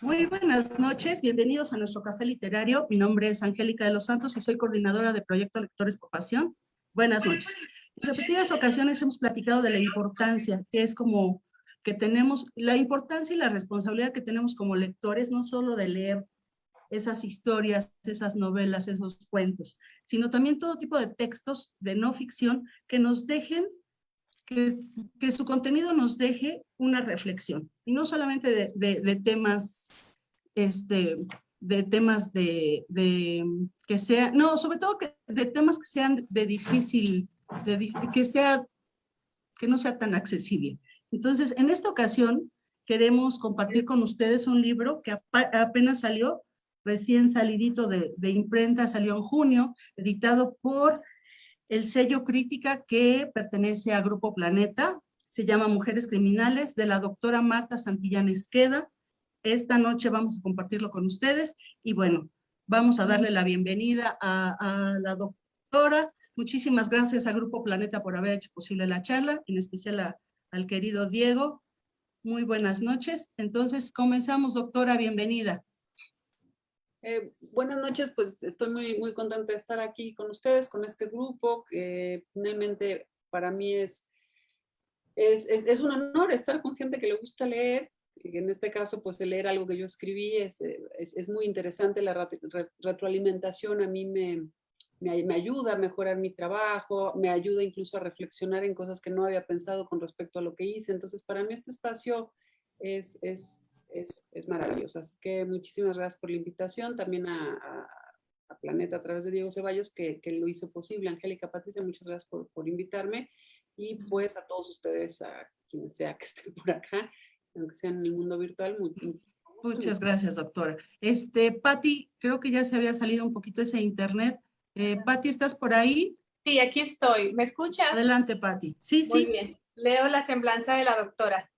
Muy buenas noches, bienvenidos a nuestro café literario. Mi nombre es Angélica de los Santos y soy coordinadora de Proyecto Lectores por Pasión. Buenas noches. En repetidas ocasiones hemos platicado de la importancia que es como que tenemos, la importancia y la responsabilidad que tenemos como lectores, no solo de leer esas historias, esas novelas, esos cuentos, sino también todo tipo de textos de no ficción que nos dejen que, que su contenido nos deje una reflexión, y no solamente de temas, este, de temas que sea, no, sobre todo de temas que sean de difícil, que sea, que no sea tan accesible. Entonces, en esta ocasión, queremos compartir con ustedes un libro que apenas salió, recién salidito de imprenta, salió en junio, editado por el sello Crítica, que pertenece a Grupo Planeta. Se llama Mujeres Criminales, de la doctora Marta Santillán Esqueda. Esta noche vamos a compartirlo con ustedes y bueno, vamos a darle la bienvenida a la doctora. Muchísimas gracias a Grupo Planeta por haber hecho posible la charla, en especial al querido Diego. Muy buenas noches. Entonces, comenzamos, doctora, bienvenida. Buenas noches, pues estoy muy contenta de estar aquí con ustedes, con este grupo, que finalmente para mí es un honor estar con gente que le gusta leer. En este caso, pues el leer algo que yo escribí es muy interesante. La retroalimentación a mí me ayuda a mejorar mi trabajo, me ayuda incluso a reflexionar en cosas que no había pensado con respecto a lo que hice. Entonces, para mí este espacio es maravilloso. Así que muchísimas gracias por la invitación. También a Planeta a través de Diego Ceballos, que lo hizo posible. Angélica, Patricia, muchas gracias por invitarme. Y pues a todos ustedes, a quienes sea que estén por acá, aunque sean en el mundo virtual. Muchas gracias, doctora. Pati, creo que ya se había salido un poquito ese internet. Pati, ¿estás por ahí? Sí, aquí estoy. ¿Me escuchas? Adelante, Pati. Sí, Muy sí. bien. Leo la semblanza de la doctora.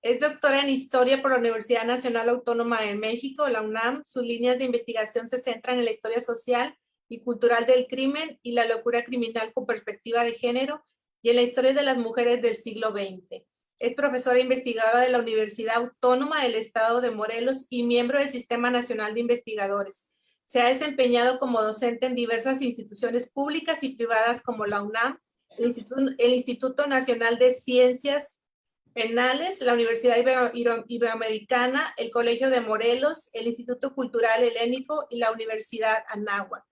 Es doctora en Historia por la Universidad Nacional Autónoma de México, la UNAM. Sus líneas de investigación se centran en la historia social y cultural del crimen y la locura criminal con perspectiva de género y en la historia de las mujeres del siglo XX. Es profesora investigadora de la Universidad Autónoma del Estado de Morelos y miembro del Sistema Nacional de Investigadores. Se ha desempeñado como docente en diversas instituciones públicas y privadas como la UNAM, el Instituto Nacional de Ciencias Penales, la Universidad Iberoamericana, el Colegio de Morelos, el Instituto Cultural Helénico y la Universidad Anáhuac.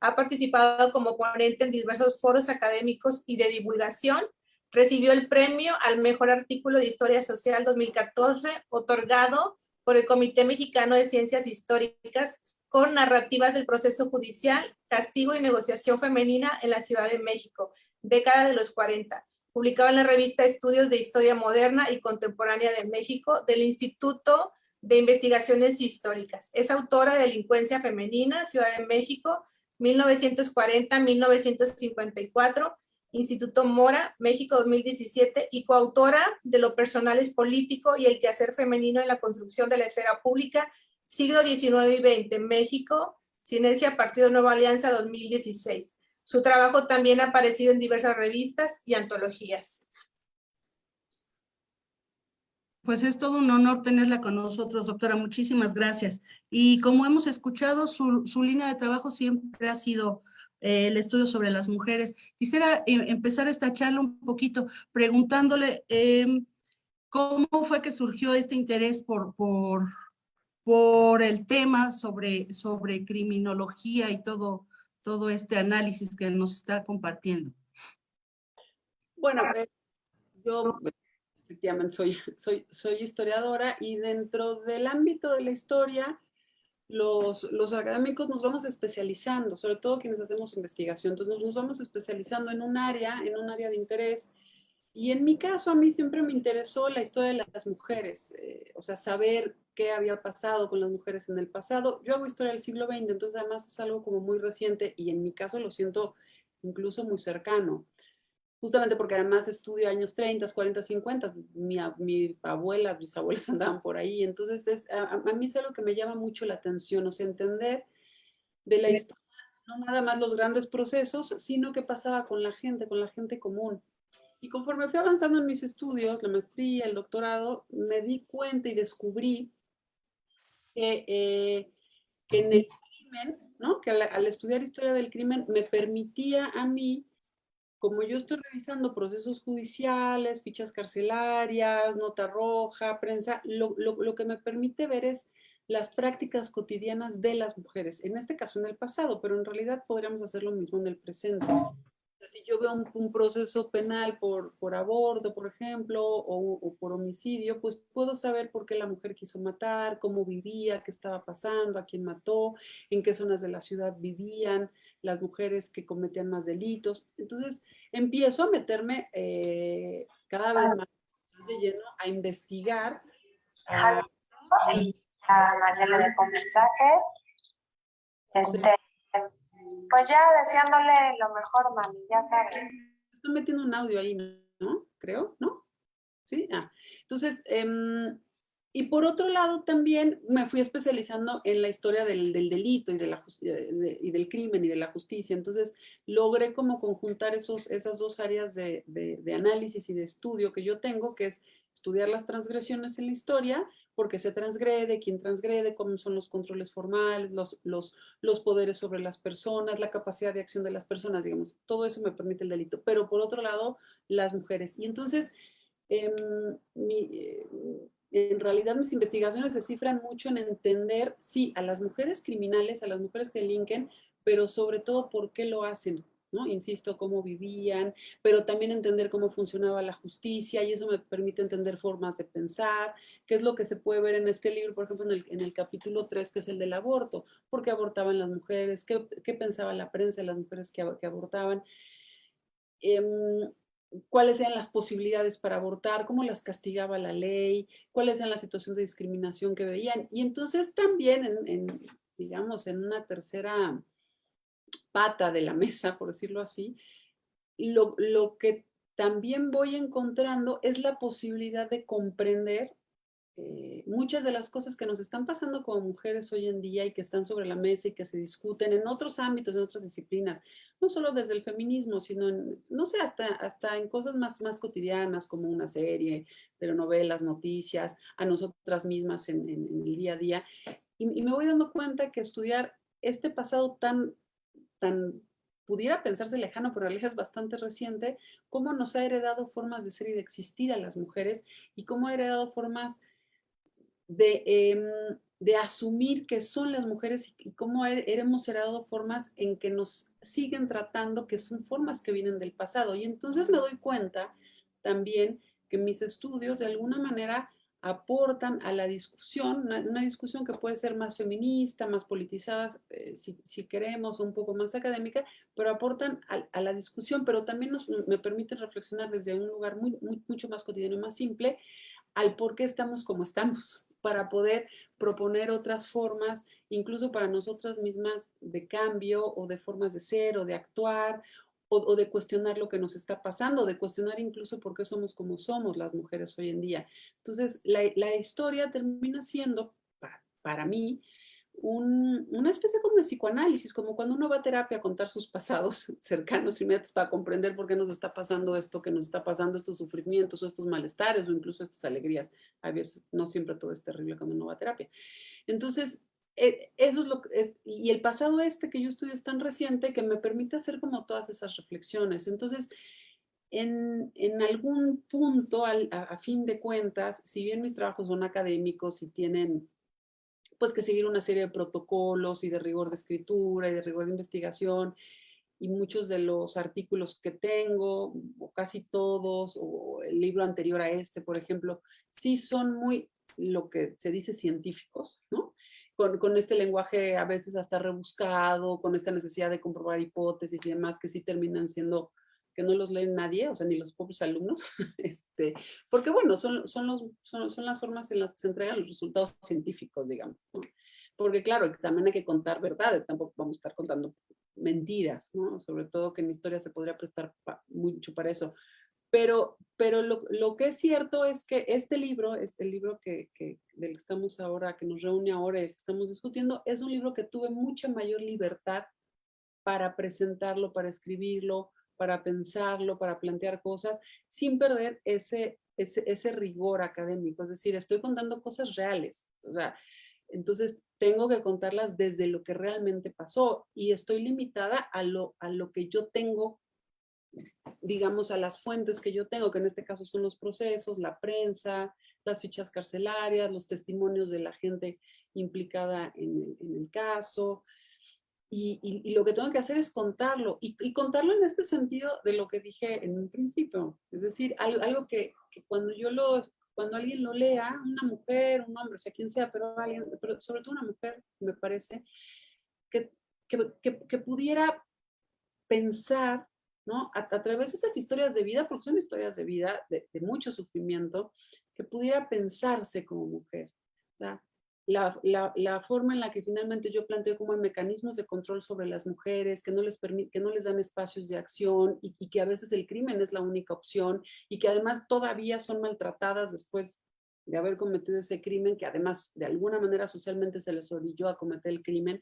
Ha participado como ponente en diversos foros académicos y de divulgación. Recibió el premio al mejor artículo de Historia Social 2014, otorgado por el Comité Mexicano de Ciencias Históricas, con narrativas del proceso judicial, castigo y negociación femenina en la Ciudad de México, década de los 40. Publicado en la revista Estudios de Historia Moderna y Contemporánea de México del Instituto de Investigaciones Históricas. Es autora de Delincuencia Femenina, Ciudad de México, 1940-1954, Instituto Mora, México 2017, y coautora de Lo personal es político y el quehacer femenino en la construcción de la esfera pública, siglo XIX y XX, México, Sinergia Partido Nueva Alianza 2016. Su trabajo también ha aparecido en diversas revistas y antologías. Pues es todo un honor tenerla con nosotros, doctora. Muchísimas gracias. Y como hemos escuchado, su línea de trabajo siempre ha sido el estudio sobre las mujeres. Quisiera empezar esta charla un poquito preguntándole cómo fue que surgió este interés por el tema sobre criminología y todo este análisis que nos está compartiendo. Bueno, yo efectivamente soy historiadora, y dentro del ámbito de la historia, los académicos nos vamos especializando, sobre todo quienes hacemos investigación. Entonces nos vamos especializando en un área de interés. Y en mi caso, a mí siempre me interesó la historia de las mujeres, o sea, saber qué había pasado con las mujeres en el pasado. Yo hago historia del siglo XX, entonces además es algo como muy reciente, y en mi caso lo siento incluso muy cercano, justamente porque además estudio años 30, 40, 50, mi abuela, mis abuelas andaban por ahí. Entonces a mí es algo que me llama mucho la atención, o sea, entender de la historia, no nada más los grandes procesos, sino qué pasaba con la gente común. Y conforme fui avanzando en mis estudios, la maestría, el doctorado, me di cuenta y descubrí que en el crimen, ¿no? Que al estudiar historia del crimen me permitía a mí, como yo estoy revisando procesos judiciales, fichas carcelarias, nota roja, prensa, lo que me permite ver es las prácticas cotidianas de las mujeres, en este caso en el pasado, pero en realidad podríamos hacer lo mismo en el presente. Si yo veo un proceso penal por aborto, por ejemplo, o por homicidio, pues puedo saber por qué la mujer quiso matar, cómo vivía, qué estaba pasando, a quién mató, en qué zonas de la ciudad vivían las mujeres que cometían más delitos. Entonces, empiezo a meterme cada vez más de lleno a investigar. A Mariana de con mensaje. Pues ya deseándole lo mejor, mami, ya sabes. Estoy metiendo un audio ahí, ¿no? Creo, ¿no? ¿Sí? Entonces, y por otro lado también me fui especializando en la historia del delito y, y del crimen y de la justicia. Entonces, logré como conjuntar esas dos áreas de análisis y de estudio que yo tengo, que es estudiar las transgresiones en la historia, porque se transgrede, quién transgrede, cómo son los controles formales, los poderes sobre las personas, la capacidad de acción de las personas, digamos, todo eso me permite el delito. Pero por otro lado, las mujeres. Y entonces, en realidad mis investigaciones se cifran mucho en entender, sí, a las mujeres criminales, a las mujeres que delinquen, pero sobre todo por qué lo hacen, ¿no? Insisto, cómo vivían, pero también entender cómo funcionaba la justicia, y eso me permite entender formas de pensar, qué es lo que se puede ver en este libro, por ejemplo, en el capítulo 3, que es el del aborto, por qué abortaban las mujeres, qué pensaba la prensa de las mujeres que abortaban. Cuáles eran las posibilidades para abortar, cómo las castigaba la ley, cuáles eran la situación de discriminación que veían. Y entonces también, digamos, en una tercera pata de la mesa, por decirlo así, lo que también voy encontrando es la posibilidad de comprender muchas de las cosas que nos están pasando como mujeres hoy en día y que están sobre la mesa y que se discuten en otros ámbitos, en otras disciplinas, no solo desde el feminismo, sino en, no sé, hasta en cosas más cotidianas como una serie, telenovelas, noticias, a nosotras mismas en el día a día. Y me voy dando cuenta que estudiar este pasado tan pudiera pensarse lejano, pero en realidad es bastante reciente, cómo nos ha heredado formas de ser y de existir a las mujeres y cómo ha heredado formas de asumir que son las mujeres y cómo hemos heredado formas en que nos siguen tratando, que son formas que vienen del pasado. Y entonces me doy cuenta también que mis estudios de alguna manera aportan a la discusión, una discusión que puede ser más feminista, más politizada, si queremos, un poco más académica, pero aportan a la discusión, pero también me permiten reflexionar desde un lugar mucho más cotidiano y más simple al por qué estamos como estamos, para poder proponer otras formas, incluso para nosotras mismas, de cambio o de formas de ser o de actuar o de cuestionar lo que nos está pasando, de cuestionar incluso por qué somos como somos las mujeres hoy en día. Entonces, la historia termina siendo, para mí, una especie como de psicoanálisis, como cuando uno va a terapia a contar sus pasados cercanos y inmediatos para comprender por qué nos está pasando esto, que nos está pasando estos sufrimientos o estos malestares o incluso estas alegrías. A veces no siempre todo es terrible cuando uno va a terapia. Entonces, eso es lo que es, y el pasado que yo estudio es tan reciente que me permite hacer como todas esas reflexiones. Entonces, en algún punto, a fin de cuentas, si bien mis trabajos son académicos y tienen pues que seguir una serie de protocolos y de rigor de escritura y de rigor de investigación, y muchos de los artículos que tengo, o casi todos, o el libro anterior a por ejemplo, sí son muy lo que se dice científicos, ¿no? Con este lenguaje a veces hasta rebuscado, con esta necesidad de comprobar hipótesis y demás, que sí terminan siendo que no los lee nadie, o sea, ni los propios alumnos, porque bueno, son las formas en las que se entregan los resultados científicos, digamos, ¿no? Porque claro, también hay que contar verdades, tampoco vamos a estar contando mentiras, ¿no? Sobre todo que en historia se podría prestar mucho para eso. Pero lo que es cierto es que este libro del que estamos ahora, que nos reúne ahora y que estamos discutiendo, es un libro que tuve mucha mayor libertad para presentarlo, para escribirlo, para pensarlo, para plantear cosas, sin perder ese rigor académico. Es decir, estoy contando cosas reales. O sea, Entonces, tengo que contarlas desde lo que realmente pasó y estoy limitada a lo que yo tengo, digamos, a las fuentes que yo tengo, que en este caso son los procesos, la prensa, las fichas carcelarias, los testimonios de la gente implicada en el caso. Y lo que tengo que hacer es contarlo, y contarlo en este sentido de lo que dije en un principio. Es decir, algo que cuando alguien lo lea, una mujer, un hombre, o sea, quien sea, pero sobre todo una mujer, me parece, que, que pudiera pensar, ¿no? A través de esas historias de vida, porque son historias de vida, de mucho sufrimiento, que pudiera pensarse como mujer. O sea, la forma en la que finalmente yo planteo como hay mecanismos de control sobre las mujeres, que no les dan espacios de acción y que a veces el crimen es la única opción y que además todavía son maltratadas después de haber cometido ese crimen, que además de alguna manera socialmente se les orilló a cometer el crimen.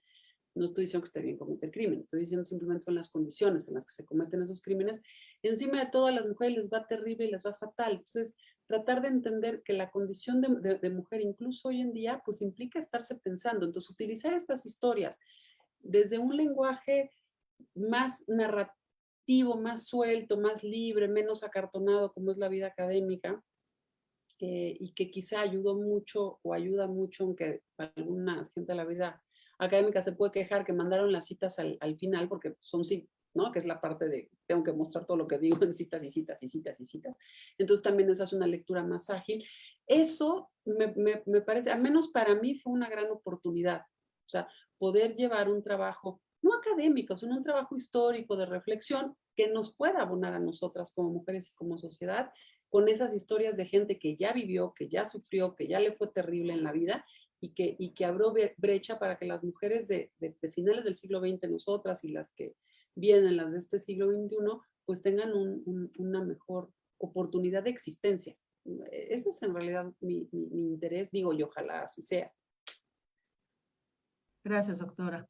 No estoy diciendo que esté bien cometer crimen, estoy diciendo simplemente son las condiciones en las que se cometen esos crímenes. Encima de todo a las mujeres les va terrible y les va fatal. Entonces, tratar de entender que la condición de mujer, incluso hoy en día, pues implica estarse pensando. Entonces, utilizar estas historias desde un lenguaje más narrativo, más suelto, más libre, menos acartonado, como es la vida académica, y que quizá ayudó mucho o ayuda mucho, aunque para alguna gente de la vida académica se puede quejar que mandaron las citas al final, porque son sí, ¿no? Que es la parte de tengo que mostrar todo lo que digo en citas y citas y citas y citas. Entonces también eso hace una lectura más ágil. Eso me parece, al menos para mí, fue una gran oportunidad. O sea, poder llevar un trabajo, no académico, sino un trabajo histórico de reflexión que nos pueda abonar a nosotras como mujeres y como sociedad, con esas historias de gente que ya vivió, que ya sufrió, que ya le fue terrible en la vida y que abrió brecha para que las mujeres de finales del siglo XX, nosotras y las que vienen, las de este siglo XXI, pues tengan una mejor oportunidad de existencia. Ese es en realidad mi interés, digo, y ojalá así sea. Gracias, doctora.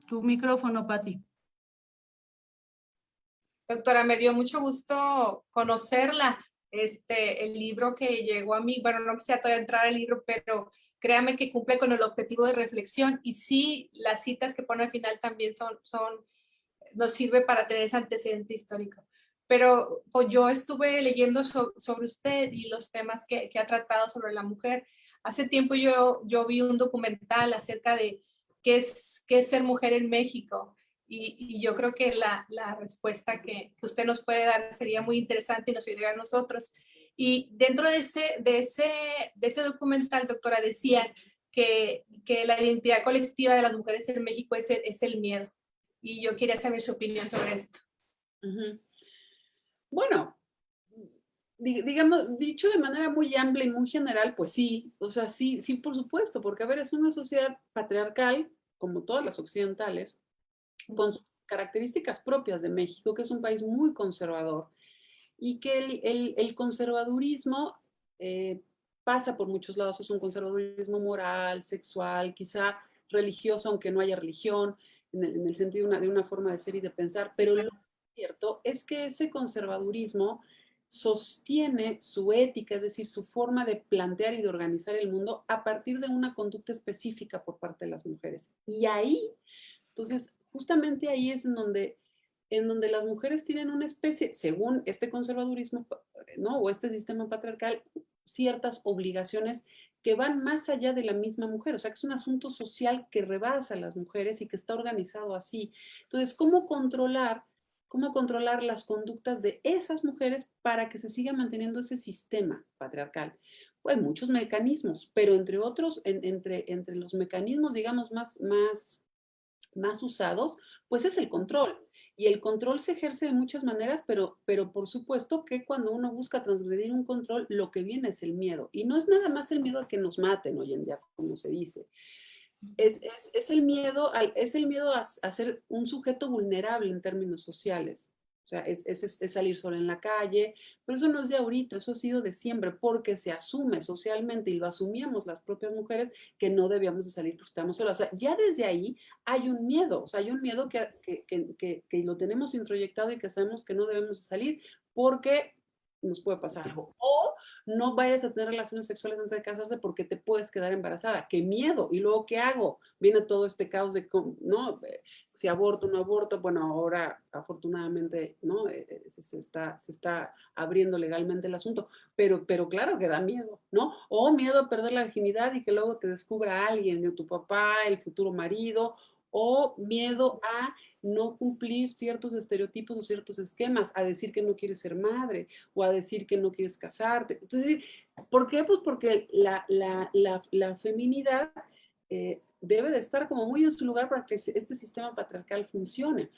Tu micrófono, Pati. Doctora, me dio mucho gusto conocerla. El libro que llegó a mí, bueno, no quisiera todavía entrar al libro, pero créame que cumple con el objetivo de reflexión. Y sí, las citas que pone al final también nos sirve para tener ese antecedente histórico. Pero pues, yo estuve leyendo sobre usted y los temas que ha tratado sobre la mujer. Hace tiempo yo vi un documental acerca de qué es ser mujer en México. Y yo creo que la respuesta que usted nos puede dar sería muy interesante y nos ayudaría a nosotros. Y dentro de ese documental, doctora, decía que la identidad colectiva de las mujeres en México es el miedo. Y yo quería saber su opinión sobre esto. Uh-huh. Bueno, digamos, dicho de manera muy amplia y muy general, pues sí, o sea, sí, por supuesto, porque a ver, es una sociedad patriarcal, como todas las occidentales, con sus características propias de México, que es un país muy conservador, y que el conservadurismo pasa por muchos lados. Es un conservadurismo moral, sexual, quizá religioso, aunque no haya religión, en el sentido de una forma de ser y de pensar, pero lo cierto es que ese conservadurismo sostiene su ética, es decir, su forma de plantear y de organizar el mundo a partir de una conducta específica por parte de las mujeres. Y ahí, entonces, justamente ahí es en donde las mujeres tienen una especie, según este conservadurismo, ¿no? O este sistema patriarcal, ciertas obligaciones que van más allá de la misma mujer. O sea, que es un asunto social que rebasa a las mujeres y que está organizado así. Entonces, ¿cómo controlar las conductas de esas mujeres para que se siga manteniendo ese sistema patriarcal? Pues muchos mecanismos, pero entre otros, entre los mecanismos, digamos, más usados, pues es el control. Y el control se ejerce de muchas maneras, pero por supuesto que cuando uno busca transgredir un control, lo que viene es el miedo. Y no es nada más el miedo a que nos maten hoy en día, como se dice. Es el miedo, a ser un sujeto vulnerable en términos sociales. O sea, es salir sola en la calle, pero eso no es de ahorita, eso ha sido de siempre, porque se asume socialmente, y lo asumíamos las propias mujeres, que no debíamos de salir porque estábamos solas. O sea, ya desde ahí hay un miedo, o sea, hay un miedo que lo tenemos introyectado y que sabemos que no debemos de salir porque nos puede pasar algo. O no vayas a tener relaciones sexuales antes de casarse porque te puedes quedar embarazada. ¡Qué miedo! ¿Y luego qué hago? Viene todo este caos de, ¿no? Si aborto o no aborto. Bueno, ahora afortunadamente, ¿no? Se está abriendo legalmente el asunto, pero claro que da miedo, ¿no? O miedo a perder la virginidad y que luego te descubra alguien, de tu papá, el futuro marido, o miedo a no cumplir ciertos estereotipos o ciertos esquemas, a decir que no quieres ser madre o a decir que no quieres casarte. Entonces, ¿por qué? Pues porque la feminidad debe de estar como muy en su lugar para que este sistema patriarcal funcione.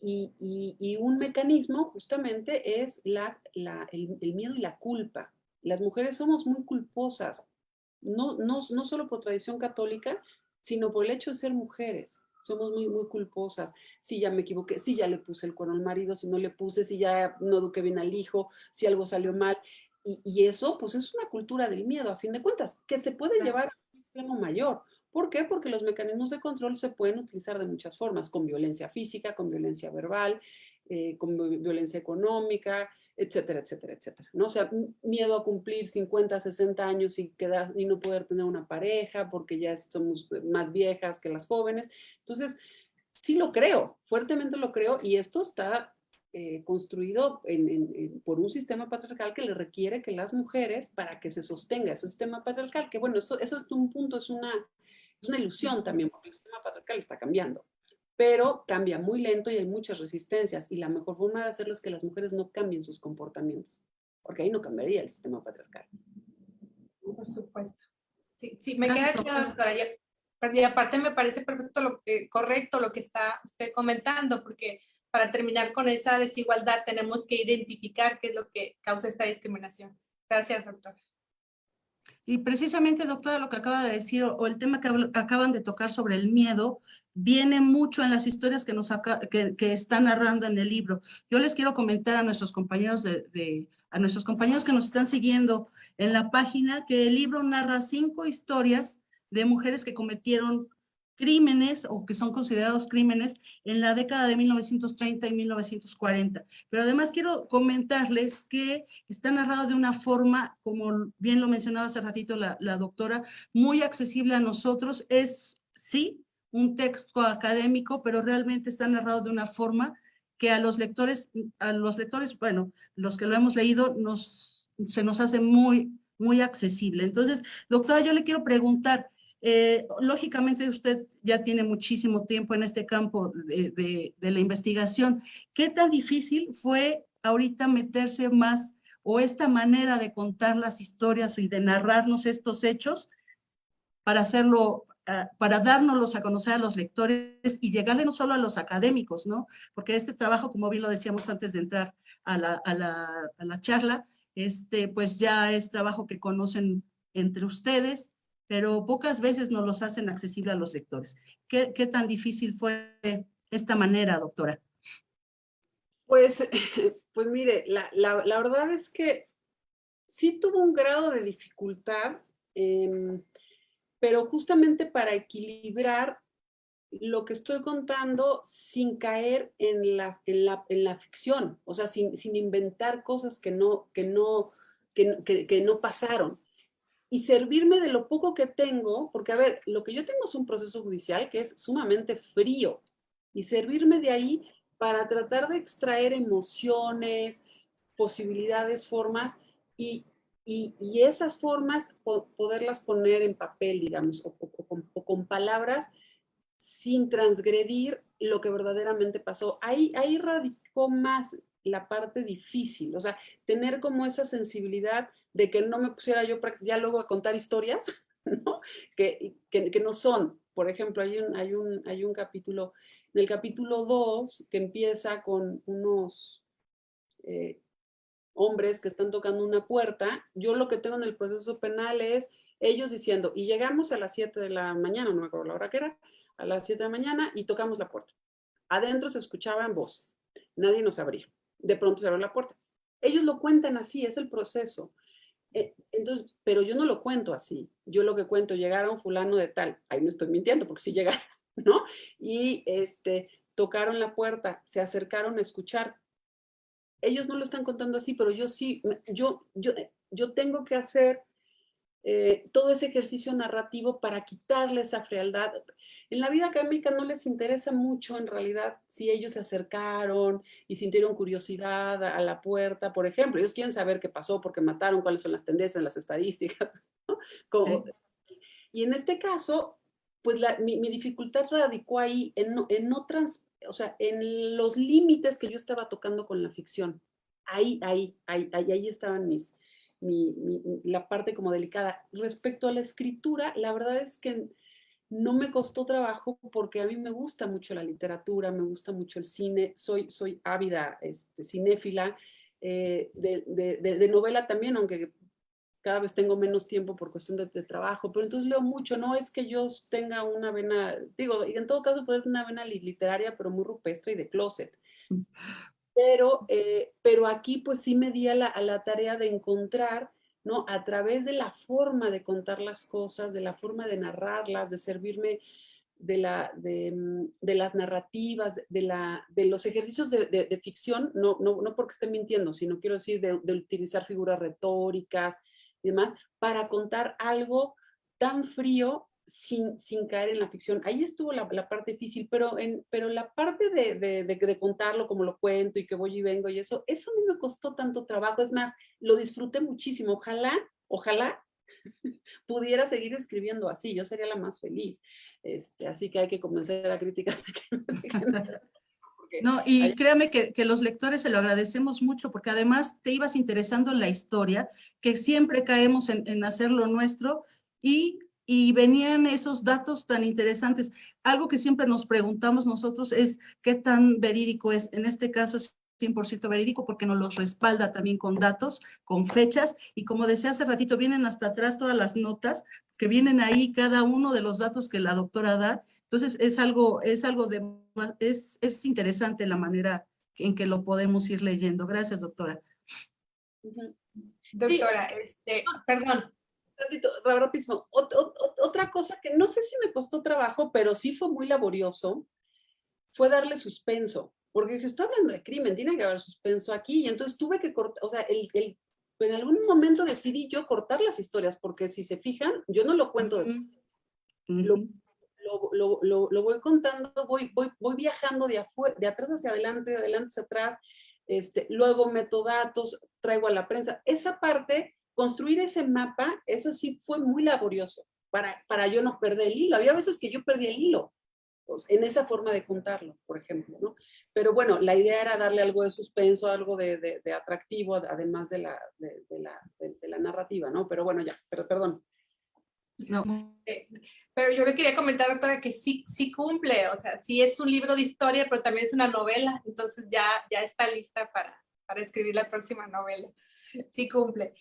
Y un mecanismo justamente es el miedo y la culpa. Las mujeres somos muy culposas, no solo por tradición católica, sino por el hecho de ser mujeres. Somos muy, muy culposas. Si ya me equivoqué, si ya le puse el cuerno al marido, si no le puse, si ya no eduqué bien al hijo, si algo salió mal. Y eso, pues es una cultura del miedo, a fin de cuentas, que se puede llevar a un extremo mayor. ¿Por qué? Porque los mecanismos de control se pueden utilizar de muchas formas, con violencia física, con violencia verbal, con violencia económica, etcétera, etcétera, etcétera, ¿no? O sea, miedo a cumplir 50, 60 años y no poder tener una pareja porque ya somos más viejas que las jóvenes. Entonces, sí lo creo, fuertemente lo creo, y esto está construido por un sistema patriarcal que le requiere que las mujeres, para que se sostenga ese sistema patriarcal, que bueno, eso es un punto, es una ilusión también, porque el sistema patriarcal está cambiando, pero cambia muy lento y hay muchas resistencias, y la mejor forma de hacerlo es que las mujeres no cambien sus comportamientos, porque ahí no cambiaría el sistema patriarcal. Por supuesto. Sí, sí, me Gracias, queda claro, doctora. doctora. Y aparte me parece perfecto, correcto lo que está usted comentando, porque para terminar con esa desigualdad tenemos que identificar qué es lo que causa esta discriminación. Gracias, doctora. Y precisamente, doctora, lo que acaba de decir o el tema que acaban de tocar sobre el miedo viene mucho en las historias que está narrando en el libro. Yo les quiero comentar a nuestros compañeros a nuestros compañeros que nos están siguiendo en la página que el libro narra 5 historias de mujeres que cometieron crímenes o que son considerados crímenes en la década de 1930 y 1940. Pero además quiero comentarles que está narrado de una forma, como bien lo mencionaba hace ratito la doctora, muy accesible a nosotros. Es, sí, un texto académico, pero realmente está narrado de una forma que a los lectores, bueno, los que lo hemos leído, se nos hace muy, muy accesible. Entonces, doctora, yo le quiero preguntar, lógicamente usted ya tiene muchísimo tiempo en este campo de la investigación. ¿Qué tan difícil fue ahorita meterse más o esta manera de contar las historias y de narrarnos estos hechos para hacerlo, para dárnoslos a conocer a los lectores y llegarle no solo a los académicos, ¿no? Porque este trabajo, como bien lo decíamos antes de entrar a la charla, pues ya es trabajo que conocen entre ustedes, pero pocas veces nos los hacen accesible a los lectores. ¿Qué tan difícil fue esta manera, doctora? Pues, pues mire, la verdad es que sí tuvo un grado de dificultad, pero justamente para equilibrar lo que estoy contando sin caer en la ficción, o sea, sin inventar cosas que no pasaron. Y servirme de lo poco que tengo, porque a ver, lo que yo tengo es un proceso judicial que es sumamente frío, y servirme de ahí para tratar de extraer emociones, posibilidades, formas, y, y esas formas poderlas poner en papel, digamos, o con palabras sin transgredir lo que verdaderamente pasó. Ahí radicó más la parte difícil, o sea, tener como esa sensibilidad de que no me pusiera yo ya luego a contar historias, ¿no? Que no son. Por ejemplo, hay un capítulo, en el capítulo 2, que empieza con unos hombres que están tocando una puerta. Yo lo que tengo en el proceso penal es ellos diciendo, y llegamos a las 7 de la mañana, no me acuerdo la hora que era, a las 7 de la mañana, y tocamos la puerta. Adentro se escuchaban voces, nadie nos abría. De pronto se abrió la puerta. Ellos lo cuentan así, es el proceso. Entonces, pero yo no lo cuento así. Yo lo que cuento, llegaron fulano de tal, ahí no estoy mintiendo porque sí llegaron, ¿no? Y tocaron la puerta, se acercaron a escuchar. Ellos no lo están contando así, pero yo sí, yo tengo que hacer todo ese ejercicio narrativo para quitarle esa frialdad. En la vida académica no les interesa mucho, en realidad, si ellos se acercaron y sintieron curiosidad a la puerta, por ejemplo. Ellos quieren saber qué pasó, por qué mataron, cuáles son las tendencias, las estadísticas, ¿no? Como, y en este caso, pues mi dificultad radicó ahí o sea, en los límites que yo estaba tocando con la ficción. Ahí estaban la parte como delicada. Respecto a la escritura, la verdad es que no me costó trabajo porque a mí me gusta mucho la literatura, me gusta mucho el cine, soy ávida cinéfila, de novela también, aunque cada vez tengo menos tiempo por cuestión de trabajo, pero entonces leo mucho, no es que yo tenga una vena, digo, y en todo caso puede ser una vena literaria, pero muy rupestre y de closet. Pero aquí pues sí me di a la tarea de encontrar, ¿no? A través de la forma de contar las cosas, de la forma de narrarlas, de servirme de las narrativas, de los ejercicios de ficción, no porque esté mintiendo, sino quiero decir de utilizar figuras retóricas y demás, para contar algo tan frío sin caer en la ficción. Ahí estuvo la parte difícil, pero la parte de contarlo como lo cuento y que voy y vengo y eso no me costó tanto trabajo. Es más, lo disfruté muchísimo. Ojalá pudiera seguir escribiendo así, yo sería la más feliz. Así que hay que convencer a la crítica de que me dejen. No, y créame que los lectores se lo agradecemos mucho, porque además te ibas interesando en la historia, que siempre caemos en hacer lo nuestro, y venían esos datos tan interesantes. Algo que siempre nos preguntamos nosotros es qué tan verídico es. En este caso es 100% verídico porque nos los respalda también con datos, con fechas, y como decía hace ratito, vienen hasta atrás todas las notas, que vienen ahí cada uno de los datos que la doctora da. Entonces es interesante la manera en que lo podemos ir leyendo. Gracias, doctora. Doctora, perdón. Rapidísimo. Otra cosa que no sé si me costó trabajo, pero sí fue muy laborioso, fue darle suspenso. Porque dije, estoy hablando de crimen, tiene que haber suspenso aquí. Y entonces tuve que cortar, o sea, en algún momento decidí yo cortar las historias, porque si se fijan, yo no lo cuento lo voy contando, voy viajando de atrás hacia adelante, de adelante hacia atrás, luego meto datos, traigo a la prensa. Esa parte, construir ese mapa, eso sí fue muy laborioso para yo no perder el hilo. Había veces que yo perdí el hilo, pues, en esa forma de contarlo, por ejemplo, ¿no? Pero bueno, la idea era darle algo de suspenso, algo de atractivo, además de la narrativa, ¿no? Pero bueno, ya, perdón. No. Pero yo le quería comentar, doctora, que sí cumple, o sea, sí es un libro de historia, pero también es una novela, entonces ya está lista para escribir la próxima novela. Sí cumple.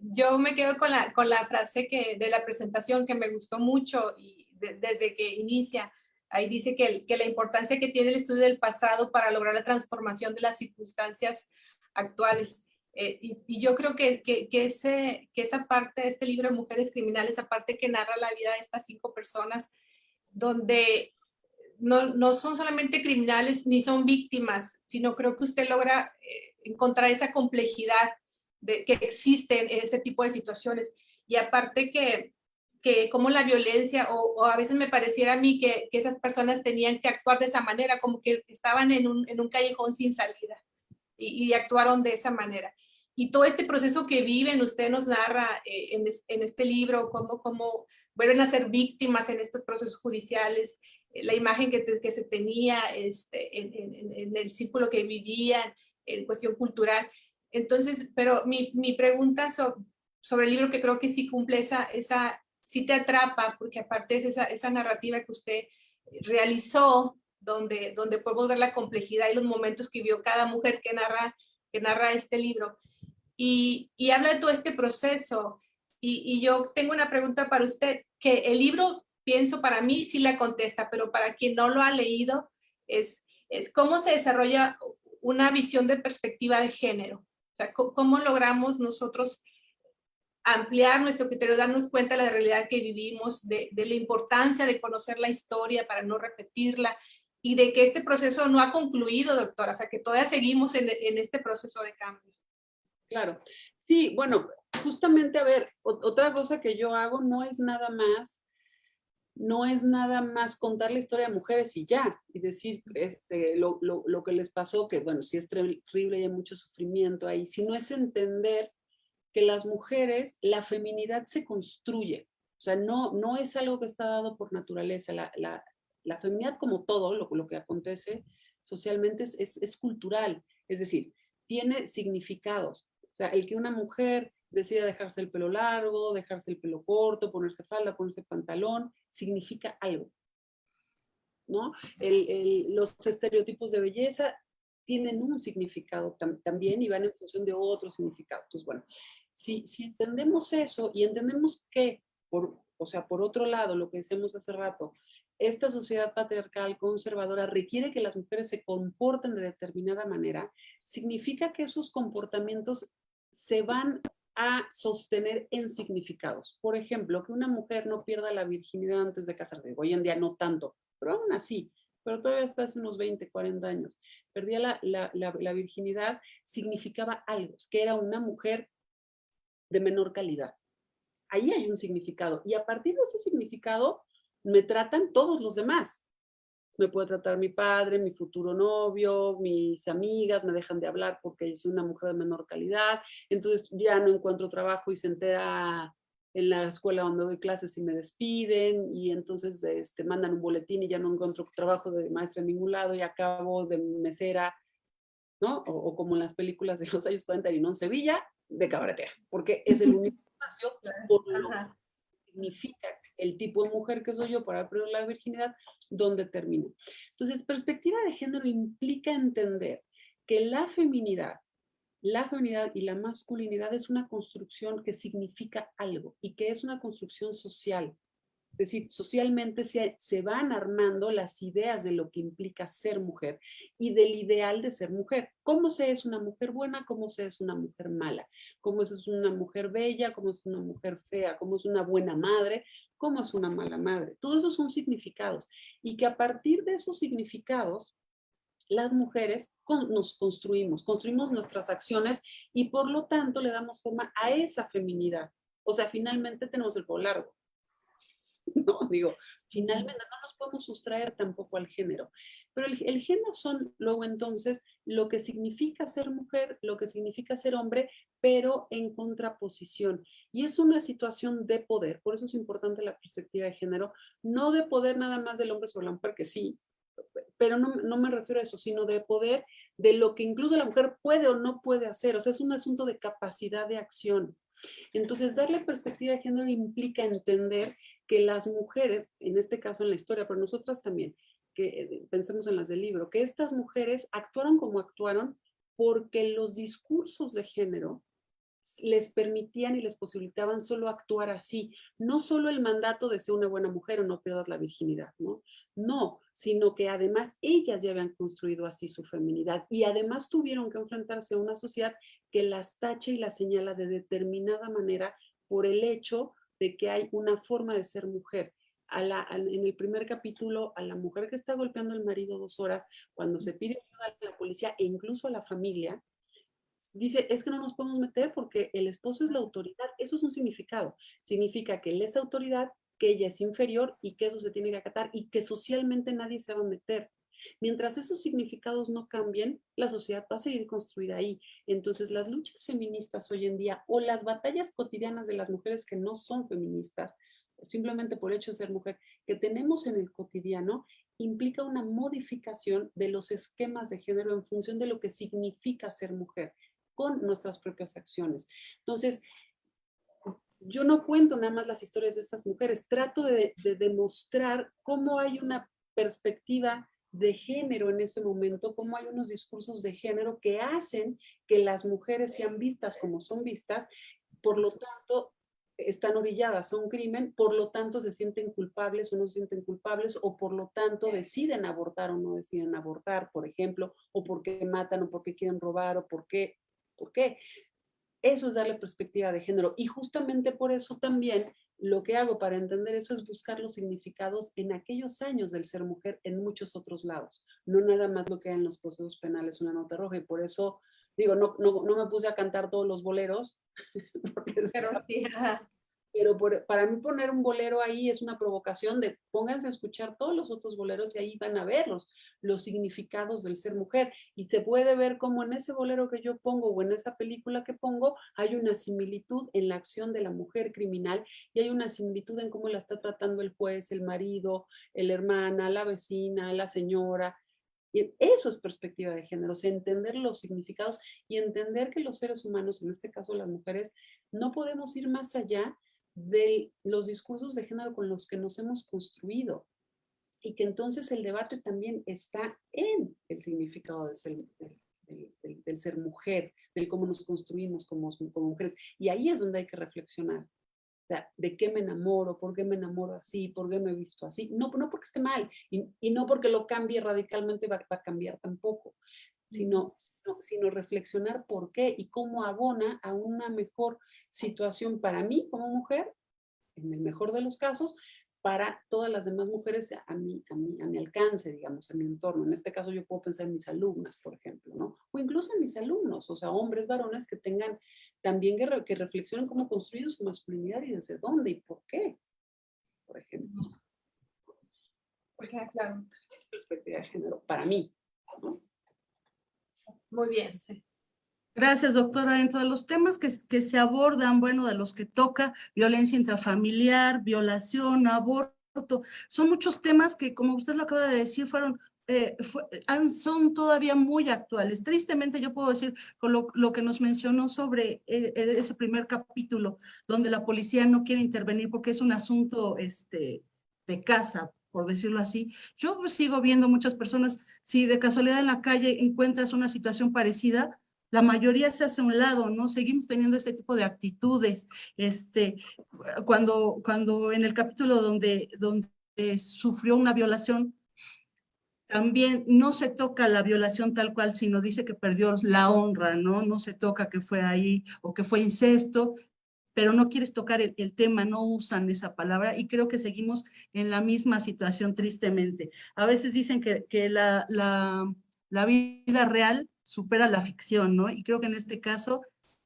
Yo me quedo con la frase de la presentación que me gustó mucho y desde que inicia. Ahí dice que la importancia que tiene el estudio del pasado para lograr la transformación de las circunstancias actuales. Y yo creo que esa parte de este libro de Mujeres Criminales, esa parte que narra la vida de estas 5 personas, donde no son solamente criminales ni son víctimas, sino creo que usted logra encontrar esa complejidad que existe en este tipo de situaciones. Y aparte que como la violencia, o a veces me pareciera a mí que esas personas tenían que actuar de esa manera, como que estaban en un callejón sin salida y actuaron de esa manera. Y todo este proceso que viven, usted nos narra en este libro, cómo vuelven a ser víctimas en estos procesos judiciales, la imagen que se tenía en el círculo que vivían, en cuestión cultural. Entonces, pero mi pregunta sobre el libro, que creo que sí cumple sí te atrapa, porque aparte es esa narrativa que usted realizó, donde podemos ver la complejidad y los momentos que vio cada mujer que narra este libro. Y habla de todo este proceso. Y yo tengo una pregunta para usted, que el libro, pienso, para mí sí la contesta, pero para quien no lo ha leído, es cómo se desarrolla una visión de perspectiva de género. O sea, cómo logramos nosotros ampliar nuestro criterio, darnos cuenta de la realidad que vivimos, de la importancia de conocer la historia para no repetirla, y de que este proceso no ha concluido, doctora, o sea, que todavía seguimos en este proceso de cambio. Claro. Sí, bueno, justamente, a ver, otra cosa que yo hago no es nada más contar la historia de mujeres y ya, y decir lo que les pasó, que bueno, sí es terrible y hay mucho sufrimiento ahí, sino es entender que las mujeres, la feminidad se construye, o sea, no es algo que está dado por naturaleza, la feminidad como todo, lo que acontece socialmente es cultural, es decir, tiene significados, o sea, el que una mujer decida dejarse el pelo largo, dejarse el pelo corto, ponerse falda, ponerse pantalón, significa algo, ¿no? Los estereotipos de belleza tienen un significado también y van en función de otros significados. Entonces, bueno, si entendemos eso y entendemos que, o sea, por otro lado, lo que decíamos hace rato, esta sociedad patriarcal conservadora requiere que las mujeres se comporten de determinada manera, significa que esos comportamientos se van a sostener en significados. Por ejemplo, que una mujer no pierda la virginidad antes de casarse. Hoy en día no tanto, pero aún así, pero todavía hasta hace unos 20, 40 años, perdía la virginidad, significaba algo, que era una mujer de menor calidad. Ahí hay un significado, y a partir de ese significado me tratan todos los demás. Me puede tratar mi padre, mi futuro novio, mis amigas, me dejan de hablar porque soy una mujer de menor calidad, entonces ya no encuentro trabajo y se entera en la escuela donde doy clases y me despiden, y entonces mandan un boletín y ya no encuentro trabajo de maestra en ningún lado y acabo de mesera, ¿no? O como en las películas de los años 40 y no en Sevilla, de cabaretera, porque es el único espacio por lo que significa el tipo de mujer que soy yo para perder la virginidad, donde termino. Entonces, perspectiva de género implica entender que la feminidad y la masculinidad es una construcción que significa algo y que es una construcción social. Es decir, socialmente se van armando las ideas de lo que implica ser mujer y del ideal de ser mujer. ¿Cómo se es una mujer buena? ¿Cómo se es una mujer mala? ¿Cómo es una mujer bella? ¿Cómo es una mujer fea? ¿Cómo es una buena madre? ¿Cómo es una mala madre? Todos esos son significados. Y que a partir de esos significados, las mujeres nos construimos nuestras acciones y por lo tanto le damos forma a esa feminidad. O sea, finalmente tenemos el pelo largo. ¿No? Digo, finalmente no nos podemos sustraer tampoco al género. Pero el género son luego entonces lo que significa ser mujer, lo que significa ser hombre, pero en contraposición. Y es una situación de poder, por eso es importante la perspectiva de género, no de poder nada más del hombre sobre la mujer, que sí, pero no me refiero a eso, sino de poder de lo que incluso la mujer puede o no puede hacer. O sea, es un asunto de capacidad de acción. Entonces, darle perspectiva de género implica entender que las mujeres, en este caso en la historia, pero nosotras también, que pensemos en las del libro, que estas mujeres actuaron como actuaron porque los discursos de género les permitían y les posibilitaban solo actuar así, no solo el mandato de ser una buena mujer o no pierdas la virginidad, ¿no? No, sino que además ellas ya habían construido así su feminidad y además tuvieron que enfrentarse a una sociedad que las tacha y las señala de determinada manera por el hecho de que hay una forma de ser mujer. En el primer capítulo, a la mujer que está golpeando al marido 2 horas, cuando se pide ayuda a la policía e incluso a la familia, dice, es que no nos podemos meter porque el esposo es la autoridad. Eso es un significado. Significa que él es autoridad, que ella es inferior y que eso se tiene que acatar y que socialmente nadie se va a meter. Mientras esos significados no cambien, la sociedad va a seguir construida ahí. Entonces, las luchas feministas hoy en día o las batallas cotidianas de las mujeres que no son feministas, simplemente por hecho de ser mujer, que tenemos en el cotidiano, implica una modificación de los esquemas de género en función de lo que significa ser mujer con nuestras propias acciones. Entonces, yo no cuento nada más las historias de estas mujeres, trato de demostrar cómo hay una perspectiva de género en ese momento, cómo hay unos discursos de género que hacen que las mujeres sean vistas como son vistas, por lo tanto, están orilladas a un crimen, por lo tanto se sienten culpables o no se sienten culpables, o por lo tanto deciden abortar o no deciden abortar, por ejemplo, o porque matan o porque quieren robar o por qué. ¿Por qué? Eso es darle perspectiva de género. Y justamente por eso también lo que hago para entender eso es buscar los significados en aquellos años del ser mujer en muchos otros lados. No nada más lo que hay en los procesos penales, una nota roja. Y por eso Digo, no me puse a cantar todos los boleros, porque Pero sí, ajá. pero para mí poner un bolero ahí es una provocación de pónganse a escuchar todos los otros boleros y ahí van a ver los significados del ser mujer. Y se puede ver cómo en ese bolero que yo pongo o en esa película que pongo hay una similitud en la acción de la mujer criminal y hay una similitud en cómo la está tratando el juez, el marido, la hermana, la vecina, la señora. Y eso es perspectiva de género, o sea, entender los significados y entender que los seres humanos, en este caso las mujeres, no podemos ir más allá de los discursos de género con los que nos hemos construido y que entonces el debate también está en el significado del ser mujer, del cómo nos construimos como mujeres. Y ahí es donde hay que reflexionar. O sea, ¿de qué me enamoro? ¿Por qué me enamoro así? ¿Por qué me he visto así? No porque esté mal y no porque lo cambie radicalmente va a cambiar tampoco, sino reflexionar por qué y cómo abona a una mejor situación para mí como mujer, en el mejor de los casos, para todas las demás mujeres a mi alcance, digamos, a mi entorno. En este caso yo puedo pensar en mis alumnas, por ejemplo, ¿no? O incluso en mis alumnos, o sea, hombres, varones que tengan también que reflexionen cómo construyen su masculinidad y desde dónde y por qué, por ejemplo. Porque, claro. Es perspectiva de género, para mí, ¿no? Muy bien, sí. Gracias, doctora. Dentro de los temas que se abordan, bueno, de los que toca, violencia intrafamiliar, violación, aborto, son muchos temas que, como usted lo acaba de decir, son todavía muy actuales. Tristemente, yo puedo decir, con lo que nos mencionó sobre ese primer capítulo, donde la policía no quiere intervenir porque es un asunto de casa, por decirlo así. Yo sigo viendo muchas personas, si de casualidad en la calle encuentras una situación parecida, la mayoría se hace a un lado, ¿no? Seguimos teniendo este tipo de actitudes. Cuando en el capítulo donde sufrió una violación, también no se toca la violación tal cual, sino dice que perdió la honra, ¿no? No se toca que fue ahí o que fue incesto, pero no quieres tocar el tema, no usan esa palabra y creo que seguimos en la misma situación tristemente. A veces dicen que la vida real supera la ficción, ¿no? Y creo que en este caso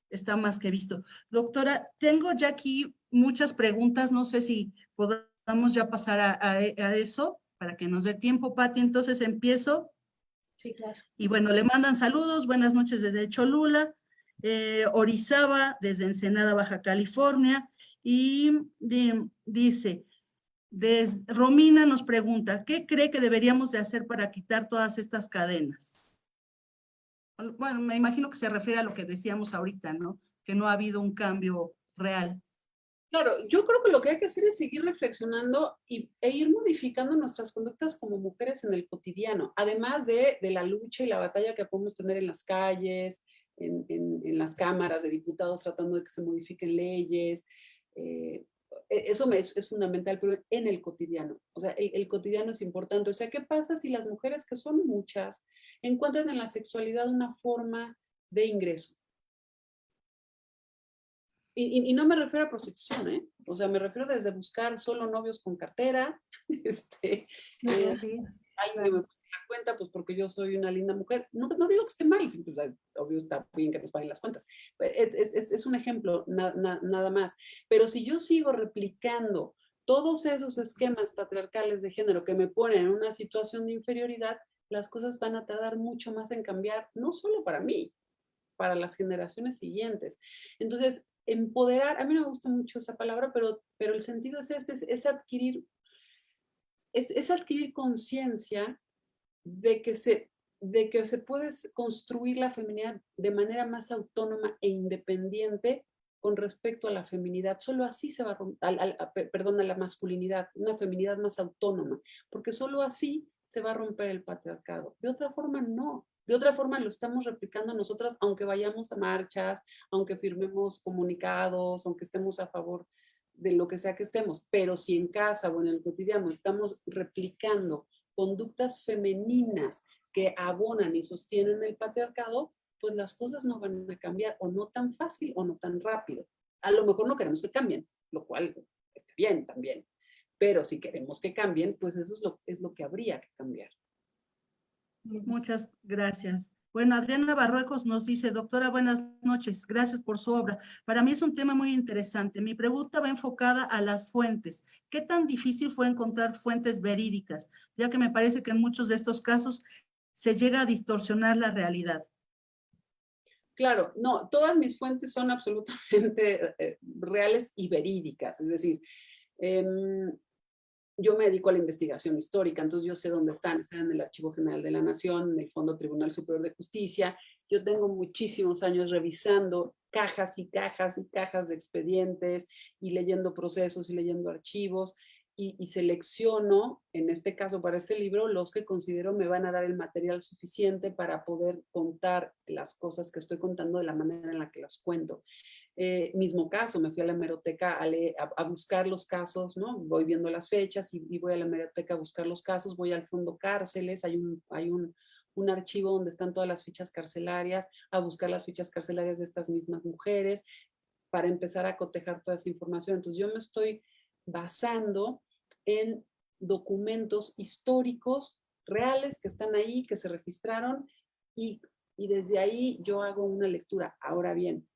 está más que visto. Doctora, tengo ya aquí muchas preguntas, no sé si podamos ya pasar a eso para que nos dé tiempo, Pati. Entonces empiezo. Sí, claro. Y bueno, le mandan saludos, buenas noches desde Cholula, Orizaba, desde Ensenada, Baja California, y dice, Romina nos pregunta, ¿qué cree que deberíamos de hacer para quitar todas estas cadenas? Bueno, me imagino que se refiere a lo que decíamos ahorita, ¿no? Que no ha habido un cambio real. Claro, yo creo que lo que hay que hacer es seguir reflexionando e ir modificando nuestras conductas como mujeres en el cotidiano, además de la lucha y la batalla que podemos tener en las calles, en las cámaras de diputados tratando de que se modifiquen leyes. Eso es fundamental, pero en el cotidiano. O sea, el cotidiano es importante. O sea, ¿qué pasa si las mujeres, que son muchas, encuentran en la sexualidad una forma de ingreso? Y no me refiero a prostitución, ¿eh? O sea, me refiero desde buscar solo novios con cartera, alguien que me pague la cuenta, pues porque yo soy una linda mujer. No digo que esté mal, pues, obvio está bien que nos paguen las cuentas. Es un ejemplo, nada más. Pero si yo sigo replicando todos esos esquemas patriarcales de género que me ponen en una situación de inferioridad, las cosas van a tardar mucho más en cambiar, no solo para mí, para las generaciones siguientes. Entonces, empoderar, a mí no me gusta mucho esa palabra, pero el sentido es es adquirir conciencia de que se puede construir la feminidad de manera más autónoma e independiente con respecto a la feminidad. Solo así se va a romper, perdón, a la masculinidad, una feminidad más autónoma, porque solo así se va a romper el patriarcado. De otra forma, no. De otra forma, lo estamos replicando nosotras, aunque vayamos a marchas, aunque firmemos comunicados, aunque estemos a favor de lo que sea que estemos. Pero si en casa o en el cotidiano estamos replicando conductas femeninas que abonan y sostienen el patriarcado, pues las cosas no van a cambiar, o no tan fácil o no tan rápido. A lo mejor no queremos que cambien, lo cual está bien también. Pero si queremos que cambien, pues eso es lo que habría que cambiar. Muchas gracias. Bueno, Adriana Barruecos nos dice, doctora, buenas noches, gracias por su obra. Para mí es un tema muy interesante. Mi pregunta va enfocada a las fuentes. ¿Qué tan difícil fue encontrar fuentes verídicas? Ya que me parece que en muchos de estos casos se llega a distorsionar la realidad. Claro, no, todas mis fuentes son absolutamente reales y verídicas, es decir, em, yo me dedico a la investigación histórica, entonces yo sé dónde están en el Archivo General de la Nación, en el Fondo Tribunal Superior de Justicia. Yo tengo muchísimos años revisando cajas y cajas y cajas de expedientes y leyendo procesos y leyendo archivos y selecciono, en este caso para este libro, los que considero me van a dar el material suficiente para poder contar las cosas que estoy contando de la manera en la que las cuento. Mismo caso, me fui a la hemeroteca a buscar los casos, ¿no? Voy viendo las fechas y voy a la hemeroteca a buscar los casos, voy al fondo cárceles, hay un archivo donde están todas las fichas carcelarias, a buscar las fichas carcelarias de estas mismas mujeres para empezar a cotejar toda esa información. Entonces yo me estoy basando en documentos históricos reales que están ahí, que se registraron y desde ahí yo hago una lectura. Ahora bien,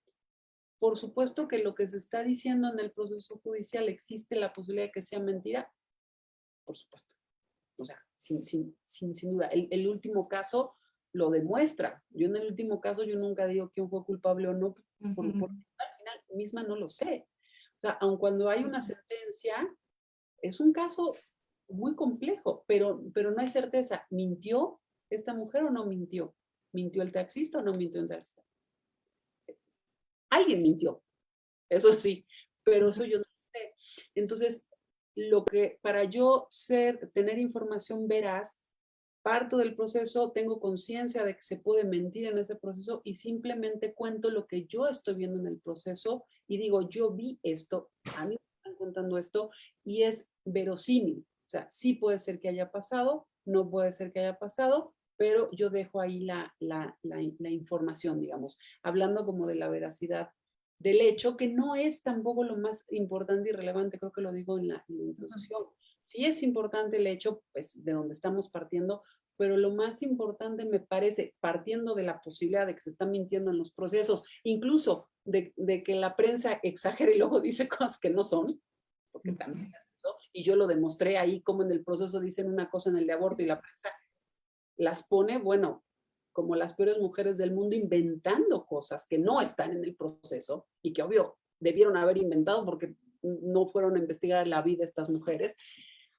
por supuesto que lo que se está diciendo en el proceso judicial, ¿existe la posibilidad de que sea mentira? Por supuesto. O sea, sin duda. El último caso lo demuestra. Yo en el último caso, yo nunca digo quién fue culpable o no, porque al final misma no lo sé. O sea, aun cuando hay una sentencia, es un caso muy complejo, pero no hay certeza. ¿Mintió esta mujer o no mintió? ¿Mintió el taxista o no mintió el taxista? Alguien mintió, eso sí, pero eso yo no sé. Entonces, lo que para yo tener información veraz, parto del proceso, tengo conciencia de que se puede mentir en ese proceso y simplemente cuento lo que yo estoy viendo en el proceso y digo, yo vi esto, a mí me están contando esto y es verosímil. O sea, sí puede ser que haya pasado, no puede ser que haya pasado, pero yo dejo ahí la información, digamos, hablando como de la veracidad del hecho, que no es tampoco lo más importante y relevante, creo que lo digo en la introducción. Sí es importante el hecho, pues, de donde estamos partiendo, pero lo más importante me parece, partiendo de la posibilidad de que se están mintiendo en los procesos, incluso de que la prensa exagera y luego dice cosas que no son, porque también es eso, y yo lo demostré ahí como en el proceso dicen una cosa en el de aborto y la prensa las pone, bueno, como las peores mujeres del mundo inventando cosas que no están en el proceso y que obvio debieron haber inventado porque no fueron a investigar la vida de estas mujeres,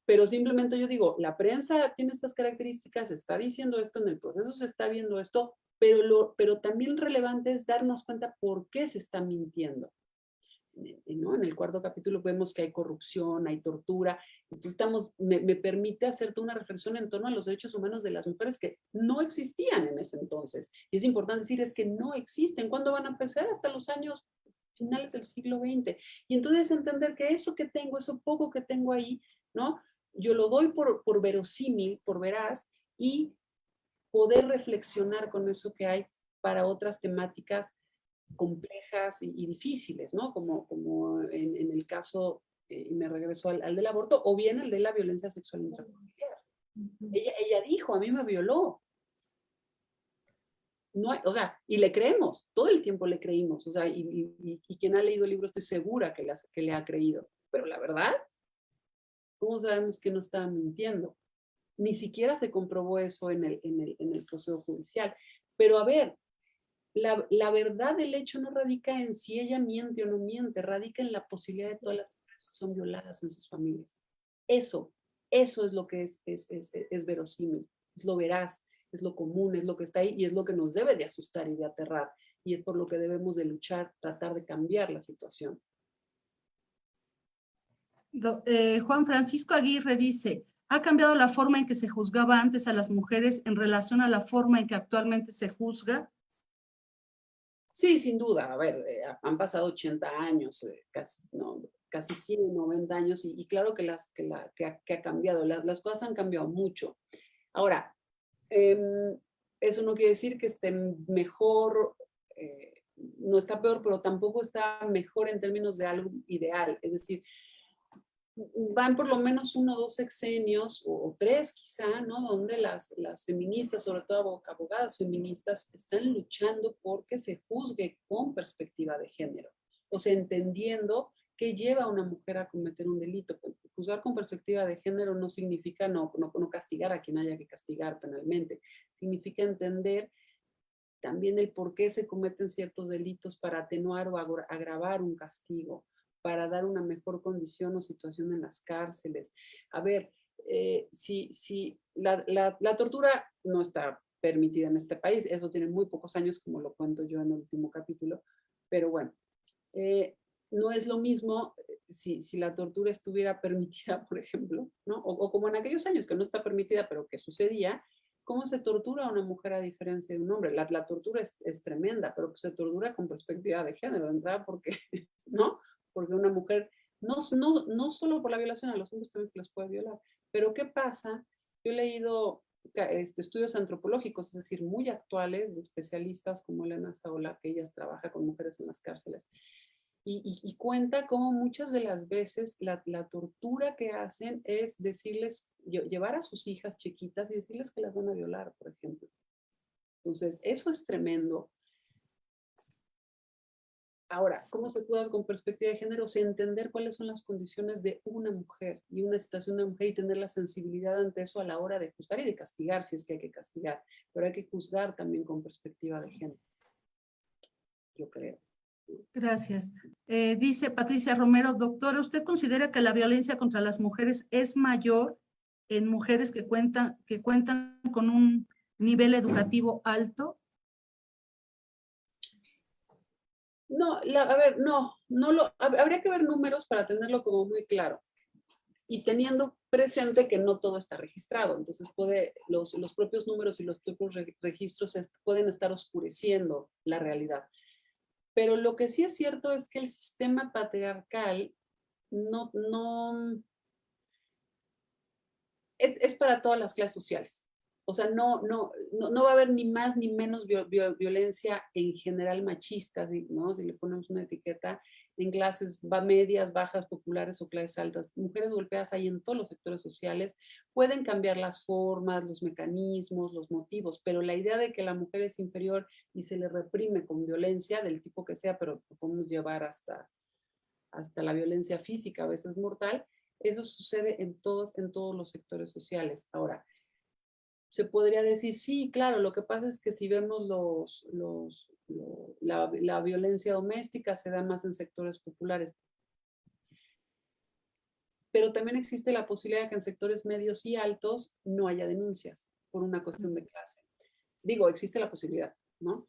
pero simplemente yo digo, la prensa tiene estas características, está diciendo esto en el proceso, se está viendo esto, pero también relevante es darnos cuenta por qué se está mintiendo. ¿No? En el cuarto capítulo vemos que hay corrupción, hay tortura. Entonces me permite hacerte una reflexión en torno a los derechos humanos de las mujeres que no existían en ese entonces. Y es importante decir, es que no existen. ¿Cuándo van a empezar? Hasta los años finales del siglo XX. Y entonces entender que eso que tengo, eso poco que tengo ahí, ¿no? Yo lo doy por verosímil, por veraz, y poder reflexionar con eso que hay para otras temáticas complejas y difíciles, ¿no? Como en el caso, y me regreso al del aborto, o bien el de la violencia sexual intrafamiliar. Ella dijo, a mí me violó. No, o sea, y le creemos, todo el tiempo le creímos, o sea, y quien ha leído el libro estoy segura que le ha creído, pero la verdad, ¿cómo sabemos que no estaba mintiendo? Ni siquiera se comprobó eso en el proceso judicial. Pero a ver, la verdad del hecho no radica en si ella miente o no miente, radica en la posibilidad de todas las mujeres que son violadas en sus familias. Eso es lo que es verosímil, es lo veraz, es lo común, es lo que está ahí y es lo que nos debe de asustar y de aterrar. Y es por lo que debemos de luchar, tratar de cambiar la situación. Juan Francisco Aguirre dice, ¿ha cambiado la forma en que se juzgaba antes a las mujeres en relación a la forma en que actualmente se juzga? Sí, sin duda. A ver, han pasado 80 años, casi 100, 90 años, y claro que ha cambiado. Las cosas han cambiado mucho. Ahora, eso no quiere decir que esté mejor, no está peor, pero tampoco está mejor en términos de algo ideal. Es decir, van por lo menos 1 o 2 sexenios, o 3 quizá, ¿no? Donde las feministas, sobre todo abogadas feministas, están luchando porque se juzgue con perspectiva de género. O sea, entendiendo qué lleva a una mujer a cometer un delito. Juzgar con perspectiva de género no significa no castigar a quien haya que castigar penalmente. Significa entender también el por qué se cometen ciertos delitos para atenuar o agravar un castigo, para dar una mejor condición o situación en las cárceles. A ver, si la tortura no está permitida en este país, eso tiene muy pocos años, como lo cuento yo en el último capítulo, pero bueno, no es lo mismo si la tortura estuviera permitida, por ejemplo, ¿no? O como en aquellos años que no está permitida, pero que sucedía. ¿Cómo se tortura a una mujer a diferencia de un hombre? La tortura es tremenda, pero se tortura con perspectiva de género, de entrada, porque, ¿no? Porque una mujer, no solo por la violación, a los hombres también se les puede violar, pero ¿qué pasa? Yo he leído estudios antropológicos, es decir, muy actuales, de especialistas como Elena Saola, que ellas trabaja con mujeres en las cárceles, y cuenta cómo muchas de las veces la tortura que hacen es decirles, llevar a sus hijas chiquitas y decirles que las van a violar, por ejemplo. Entonces, eso es tremendo. Ahora, ¿cómo se puede con perspectiva de género? O entender cuáles son las condiciones de una mujer y una situación de una mujer y tener la sensibilidad ante eso a la hora de juzgar y de castigar, si es que hay que castigar. Pero hay que juzgar también con perspectiva de género, yo creo. Gracias. Dice Patricia Romero, doctora, ¿usted considera que la violencia contra las mujeres es mayor en mujeres que cuentan con un nivel educativo alto? No, a ver, habría que ver números para tenerlo como muy claro. Y teniendo presente que no todo está registrado. Entonces los propios números y los propios registros pueden estar oscureciendo la realidad. Pero lo que sí es cierto es que el sistema patriarcal es para todas las clases sociales. O sea, no va a haber ni más ni menos violencia en general machista, ¿no? Si le ponemos una etiqueta, en clases medias, bajas, populares o clases altas. Mujeres golpeadas hay en todos los sectores sociales. Pueden cambiar las formas, los mecanismos, los motivos, pero la idea de que la mujer es inferior y se le reprime con violencia, del tipo que sea, pero podemos llevar hasta la violencia física, a veces mortal, eso sucede en todos los sectores sociales. Ahora, se podría decir, sí, claro, lo que pasa es que si vemos la violencia doméstica se da más en sectores populares. Pero también existe la posibilidad de que en sectores medios y altos no haya denuncias por una cuestión de clase. Digo, existe la posibilidad, ¿no?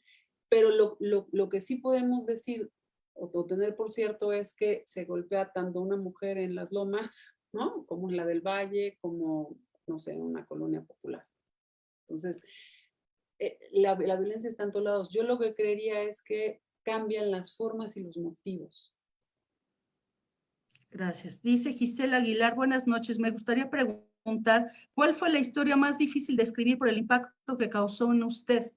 Pero lo que sí podemos decir o tener por cierto es que se golpea tanto una mujer en las lomas, ¿no? Como en la del Valle, como, no sé, en una colonia popular. Entonces, la violencia está en todos lados. Yo lo que creería es que cambian las formas y los motivos. Gracias. Dice Gisela Aguilar, buenas noches. Me gustaría preguntar, ¿cuál fue la historia más difícil de escribir por el impacto que causó en usted?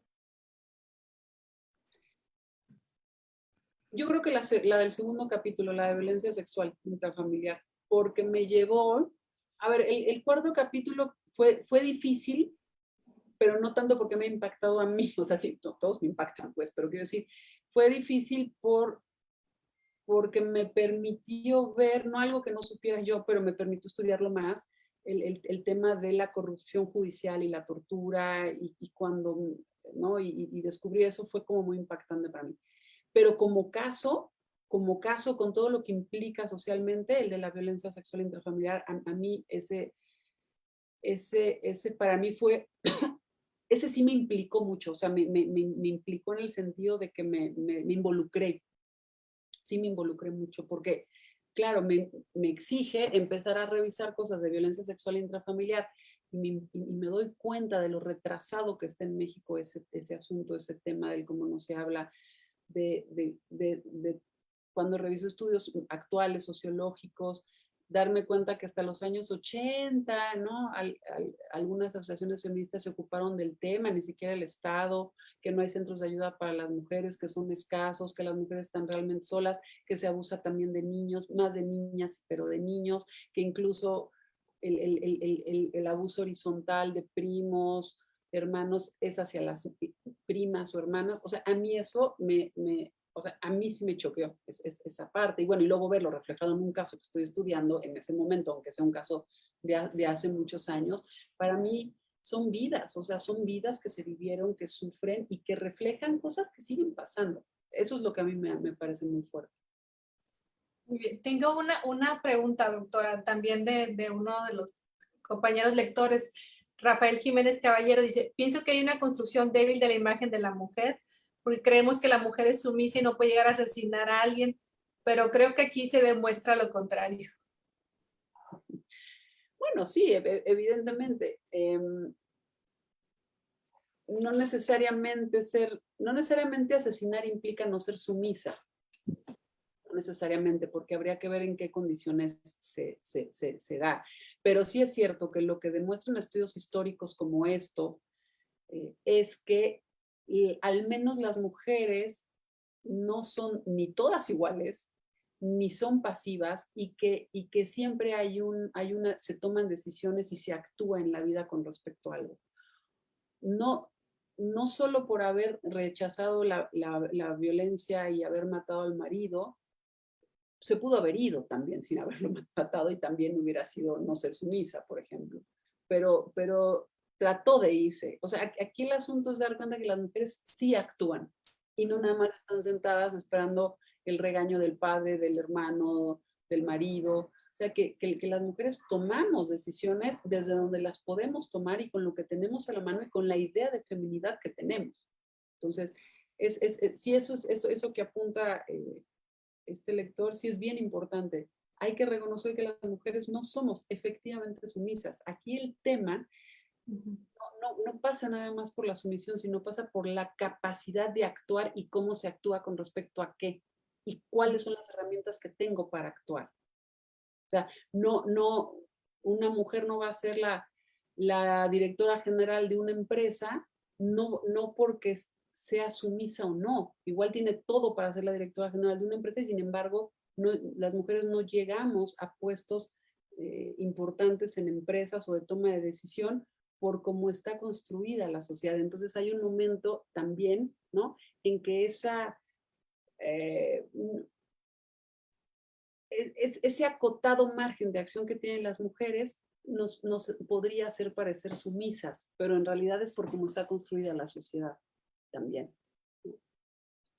Yo creo que la del segundo capítulo, la de violencia sexual intrafamiliar, porque me llevó, a ver, el cuarto capítulo fue difícil, pero no tanto porque me ha impactado a mí, o sea, sí, todos me impactan, pues, pero quiero decir, fue difícil porque me permitió ver, no algo que no supiera yo, pero me permitió estudiarlo más, el tema de la corrupción judicial y la tortura, y cuando, ¿no? Y descubrí eso fue como muy impactante para mí. Pero como caso, con todo lo que implica socialmente, el de la violencia sexual intrafamiliar, a mí ese para mí fue, ese sí me implicó mucho, o sea, me implicó en el sentido de que me involucré, sí me involucré mucho, porque claro, me exige empezar a revisar cosas de violencia sexual intrafamiliar y me doy cuenta de lo retrasado que está en México ese asunto, ese tema del cómo no se habla, de cuando reviso estudios actuales, sociológicos, darme cuenta que hasta los años 80, ¿no? Algunas asociaciones feministas se ocuparon del tema, ni siquiera el Estado, que no hay centros de ayuda para las mujeres, que son escasos, que las mujeres están realmente solas, que se abusa también de niños, más de niñas, pero de niños, que incluso el abuso horizontal de primos, hermanos, es hacia las primas o hermanas. O sea, a mí eso o sea, a mí sí me choqueó esa parte. Y bueno, y luego verlo reflejado en un caso que estoy estudiando en ese momento, aunque sea un caso de hace muchos años, para mí son vidas, o sea, son vidas que se vivieron, que sufren y que reflejan cosas que siguen pasando. Eso es lo que a mí me parece muy fuerte. Muy bien. Tengo una pregunta, doctora, también de uno de los compañeros lectores, Rafael Jiménez Caballero, dice, pienso que hay una construcción débil de la imagen de la mujer, porque creemos que la mujer es sumisa y no puede llegar a asesinar a alguien, pero creo que aquí se demuestra lo contrario. Bueno, sí, evidentemente. No necesariamente asesinar implica no ser sumisa. No necesariamente, porque habría que ver en qué condiciones se da. Pero sí es cierto que lo que demuestran estudios históricos como esto es que al menos las mujeres no son ni todas iguales, ni son pasivas, y que siempre se toman decisiones y se actúa en la vida con respecto a algo. No solo por haber rechazado la violencia y haber matado al marido, se pudo haber ido también sin haberlo matado y también hubiera sido no ser sumisa, por ejemplo. Pero trató de irse. O sea, aquí el asunto es dar cuenta que las mujeres sí actúan y no nada más están sentadas esperando el regaño del padre, del hermano, del marido. O sea, que las mujeres tomamos decisiones desde donde las podemos tomar y con lo que tenemos a la mano y con la idea de feminidad que tenemos. Entonces, sí, eso que apunta este lector, sí es bien importante. Hay que reconocer que las mujeres no somos efectivamente sumisas. Aquí el tema no pasa nada más por la sumisión, sino pasa por la capacidad de actuar y cómo se actúa con respecto a qué y cuáles son las herramientas que tengo para actuar. O sea, una mujer no va a ser la directora general de una empresa, no porque sea sumisa o no. Igual tiene todo para ser la directora general de una empresa y sin embargo las mujeres no llegamos a puestos importantes en empresas o de toma de decisión por cómo está construida la sociedad. Entonces hay un momento también, ¿no?, en que ese acotado margen de acción que tienen las mujeres nos podría hacer parecer sumisas, pero en realidad es por cómo está construida la sociedad también.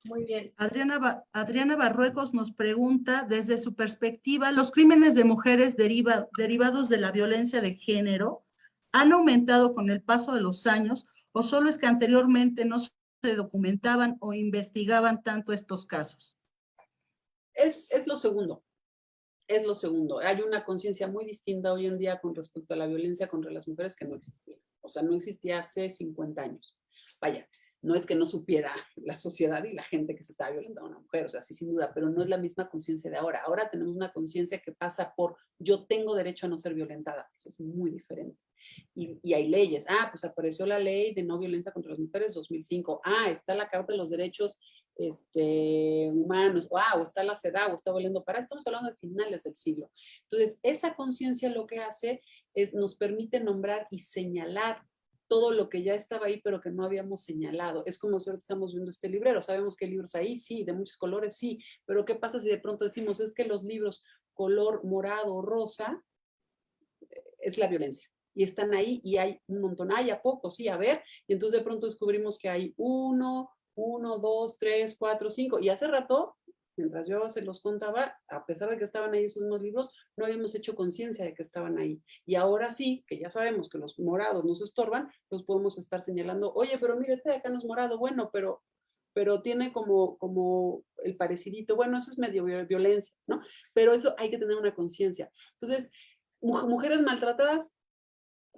Muy bien. Adriana Barruecos nos pregunta, desde su perspectiva, ¿los crímenes de mujeres derivados de la violencia de género han aumentado con el paso de los años o solo es que anteriormente no se documentaban o investigaban tanto estos casos? Es lo segundo. Es lo segundo. Hay una conciencia muy distinta hoy en día con respecto a la violencia contra las mujeres que no existía. O sea, no existía hace 50 años. Vaya, no es que no supiera la sociedad y la gente que se estaba violentando a una mujer, o sea, sí, sin duda, pero no es la misma conciencia de ahora. Ahora tenemos una conciencia que pasa por yo tengo derecho a no ser violentada. Eso es muy diferente. Y hay leyes. Pues apareció la ley de no violencia contra las mujeres 2005. Está la Carta de los Derechos humanos. O está la CEDAW, está volviendo para. Estamos hablando de finales del siglo. Entonces, esa conciencia lo que hace es nos permite nombrar y señalar todo lo que ya estaba ahí, pero que no habíamos señalado. Es como si ahora estamos viendo este librero. Sabemos que hay libros ahí, sí, de muchos colores, sí, pero ¿qué pasa si de pronto decimos es que los libros color morado o rosa es la violencia? Y están ahí y hay un montón. ¿A poco? Sí, a ver. Y entonces de pronto descubrimos que hay 1, 2, 3, 4, 5. Y hace rato, mientras yo se los contaba, a pesar de que estaban ahí esos mismos libros, no habíamos hecho conciencia de que estaban ahí. Y ahora sí, que ya sabemos que los morados nos estorban, los podemos estar señalando. Oye, pero mira, este de acá no es morado. Bueno, pero tiene como el parecidito. Bueno, eso es medio violencia, ¿no? Pero eso hay que tener una conciencia. Entonces, mujeres maltratadas,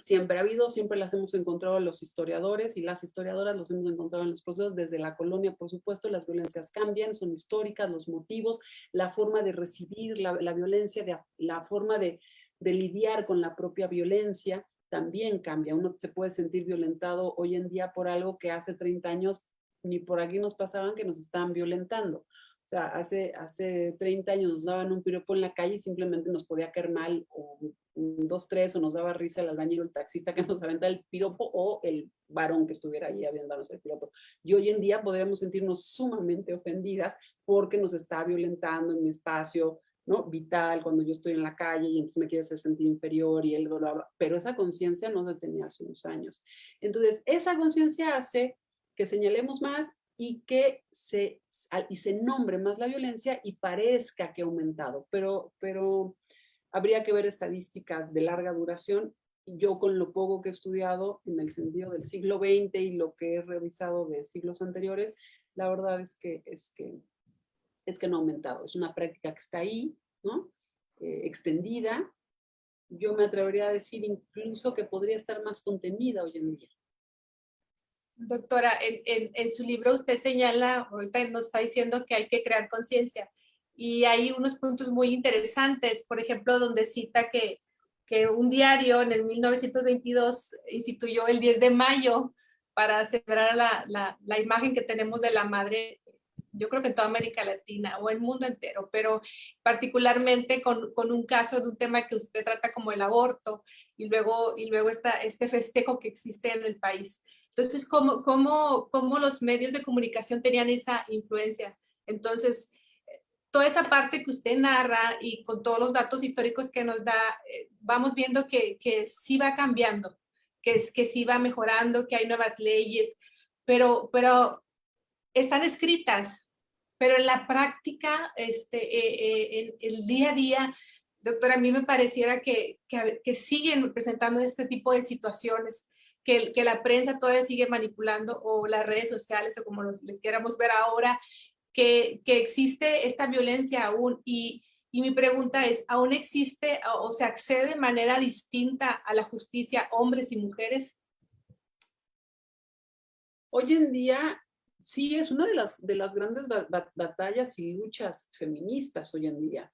siempre ha habido, siempre las hemos encontrado los historiadores y las historiadoras los hemos encontrado en los procesos desde la colonia, por supuesto. Las violencias cambian, son históricas, los motivos, la forma de recibir la violencia, la forma de lidiar con la propia violencia también cambia. Uno se puede sentir violentado hoy en día por algo que hace 30 años ni por aquí nos pasaban, que nos estaban violentando. O sea, hace 30 años nos daban un piropo en la calle y simplemente nos podía caer mal, o un 2, 3, o nos daba risa el albañil o el taxista que nos aventaba el piropo, o el varón que estuviera allí aventándose el piropo. Y hoy en día podríamos sentirnos sumamente ofendidas porque nos está violentando en mi espacio, ¿no?, vital, cuando yo estoy en la calle y entonces me quiere hacer sentir inferior y él, pero esa conciencia no se tenía hace unos años. Entonces, esa conciencia hace que señalemos más y que se nombre más la violencia y parezca que ha aumentado, pero habría que ver estadísticas de larga duración. Yo, con lo poco que he estudiado en el sentido del siglo XX y lo que he revisado de siglos anteriores, la verdad es que no ha aumentado. Es una práctica que está ahí, ¿no? Extendida. Yo me atrevería a decir incluso que podría estar más contenida hoy en día. Doctora, en su libro usted señala, ahorita nos está diciendo que hay que crear conciencia, y hay unos puntos muy interesantes, por ejemplo, donde cita que un diario en el 1922 instituyó el 10 de mayo para celebrar la imagen que tenemos de la madre, yo creo que en toda América Latina o el mundo entero, pero particularmente con un caso de un tema que usted trata como el aborto, y luego este festejo que existe en el país. Entonces, ¿cómo los medios de comunicación tenían esa influencia? Entonces, toda esa parte que usted narra y con todos los datos históricos que nos da, vamos viendo que sí va cambiando, que sí va mejorando, que hay nuevas leyes, pero están escritas, pero en la práctica, en el día a día, doctora, a mí me pareciera que siguen presentando este tipo de situaciones, que la prensa todavía sigue manipulando, o las redes sociales, o como le queramos ver ahora, que existe esta violencia aún. Y mi pregunta es, ¿aún existe o se accede de manera distinta a la justicia hombres y mujeres? Hoy en día, sí, es una de las grandes batallas y luchas feministas hoy en día,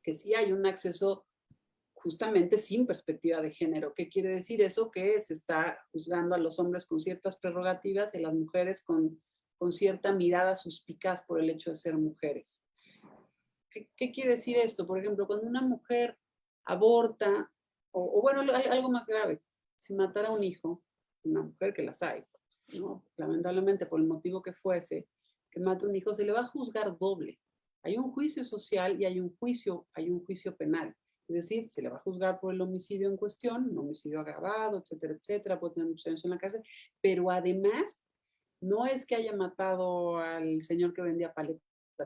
que sí hay un acceso justamente sin perspectiva de género. ¿Qué quiere decir eso? Que se está juzgando a los hombres con ciertas prerrogativas y a las mujeres con cierta mirada suspicaz por el hecho de ser mujeres. ¿Qué quiere decir esto? Por ejemplo, cuando una mujer aborta, o bueno, algo más grave, si matara a un hijo, una mujer, que las hay, ¿no?, lamentablemente por el motivo que fuese, que mata a un hijo, se le va a juzgar doble. Hay un juicio social y hay un juicio penal. Es decir, se le va a juzgar por el homicidio en cuestión, un homicidio agravado, etcétera, etcétera, puede tener muchos años en la cárcel, pero además no es que haya matado al señor que vendía paletas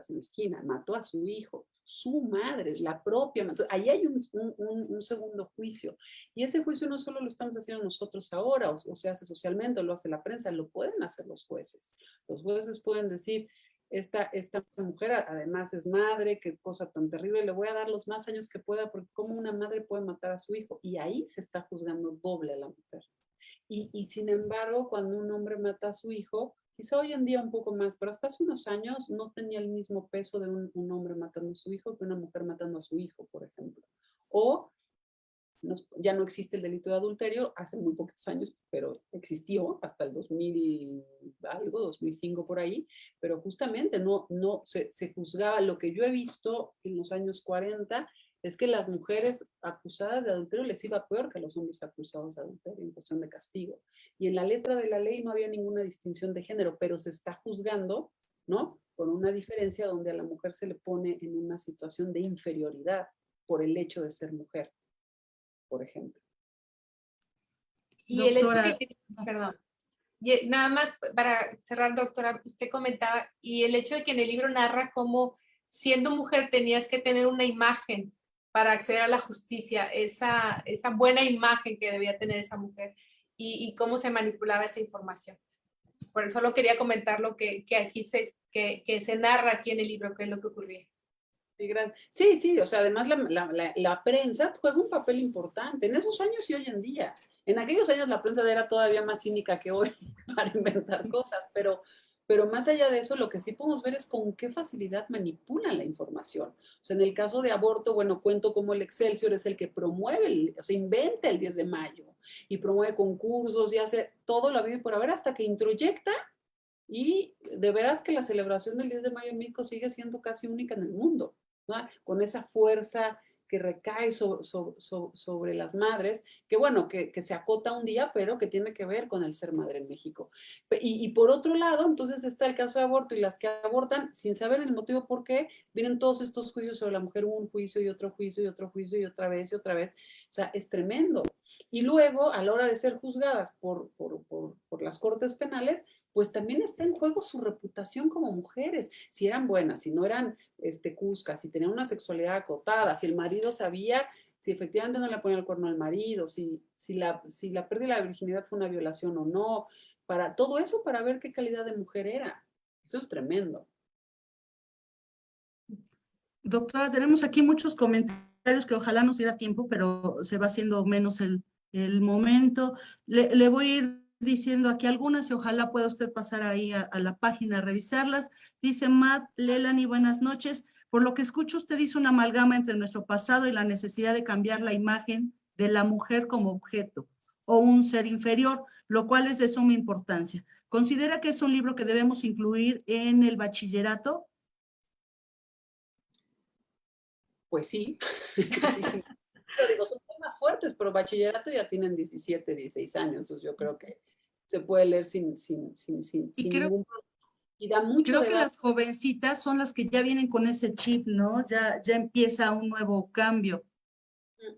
en la esquina, mató a su hijo, su madre, la propia. Ahí hay un segundo juicio. Y ese juicio no solo lo estamos haciendo nosotros ahora, o se hace socialmente, o lo hace la prensa, lo pueden hacer los jueces. Los jueces pueden decir, esta mujer además es madre, qué cosa tan terrible, le voy a dar los más años que pueda, porque cómo una madre puede matar a su hijo. Y ahí se está juzgando doble a la mujer. Y sin embargo, cuando un hombre mata a su hijo, quizá hoy en día un poco más, pero hasta hace unos años no tenía el mismo peso de un hombre matando a su hijo que una mujer matando a su hijo, por ejemplo. O ya no existe el delito de adulterio, hace muy poquitos años, pero existió hasta el 2000 algo, 2005 por ahí, pero justamente no se juzgaba. Lo que yo he visto en los años 40 es que las mujeres acusadas de adulterio les iba peor que a los hombres acusados de adulterio en cuestión de castigo. Y en la letra de la ley no había ninguna distinción de género, pero se está juzgando, ¿no?, con una diferencia donde a la mujer se le pone en una situación de inferioridad por el hecho de ser mujer, por ejemplo. Y Doctora, el hecho de que, perdón, y nada más para cerrar, doctora, usted comentaba, y el hecho de que en el libro narra cómo siendo mujer tenías que tener una imagen para acceder a la justicia, esa buena imagen que debía tener esa mujer, y cómo se manipulaba esa información. Por eso solo quería comentar lo que aquí se narra aquí en el libro, qué es lo que ocurría. Sí, sí, sí, o sea, además la prensa juega un papel importante en esos años y hoy en día. En aquellos años la prensa era todavía más cínica que hoy para inventar cosas, pero más allá de eso, lo que sí podemos ver es con qué facilidad manipulan la información. O sea, en el caso de aborto, bueno, cuento cómo el Excelsior es el que promueve, o sea, inventa el 10 de mayo y promueve concursos y hace todo lo habido y por haber hasta que introyecta. Y de veras que la celebración del 10 de mayo en México sigue siendo casi única en el mundo, ¿no? Con esa fuerza que recae sobre las madres, que bueno, que se acota un día, pero que tiene que ver con el ser madre en México. Y por otro lado, entonces está el caso de aborto y las que abortan sin saber el motivo por qué, vienen todos estos juicios sobre la mujer, un juicio y otro juicio y otro juicio y otra vez y otra vez. O sea, es tremendo. Y luego, a la hora de ser juzgadas por las cortes penales, pues también está en juego su reputación como mujeres, si eran buenas, si no eran cuscas, si tenían una sexualidad acotada, si el marido sabía, si efectivamente no le ponía el cuerno al marido, si la pérdida de la virginidad fue una violación o no, para todo eso, para ver qué calidad de mujer era. Eso es tremendo. Doctora, tenemos aquí muchos comentarios que ojalá nos diera tiempo, pero se va haciendo menos el momento. Le voy a ir diciendo aquí algunas y ojalá pueda usted pasar ahí a la página a revisarlas. Dice Matt Lelani, buenas noches. Por lo que escucho, usted hizo una amalgama entre nuestro pasado y la necesidad de cambiar la imagen de la mujer como objeto o un ser inferior, lo cual es de suma importancia. ¿Considera que es un libro que debemos incluir en el bachillerato? Pues sí, sí, sí. Pero digo, son temas fuertes, pero bachillerato ya tienen 17, 16 años, entonces yo creo que se puede leer sin Y ningún problema. Y da mucho creo que debate. las jovencitas son las que ya vienen con ese chip, ¿no? Ya empieza un nuevo cambio.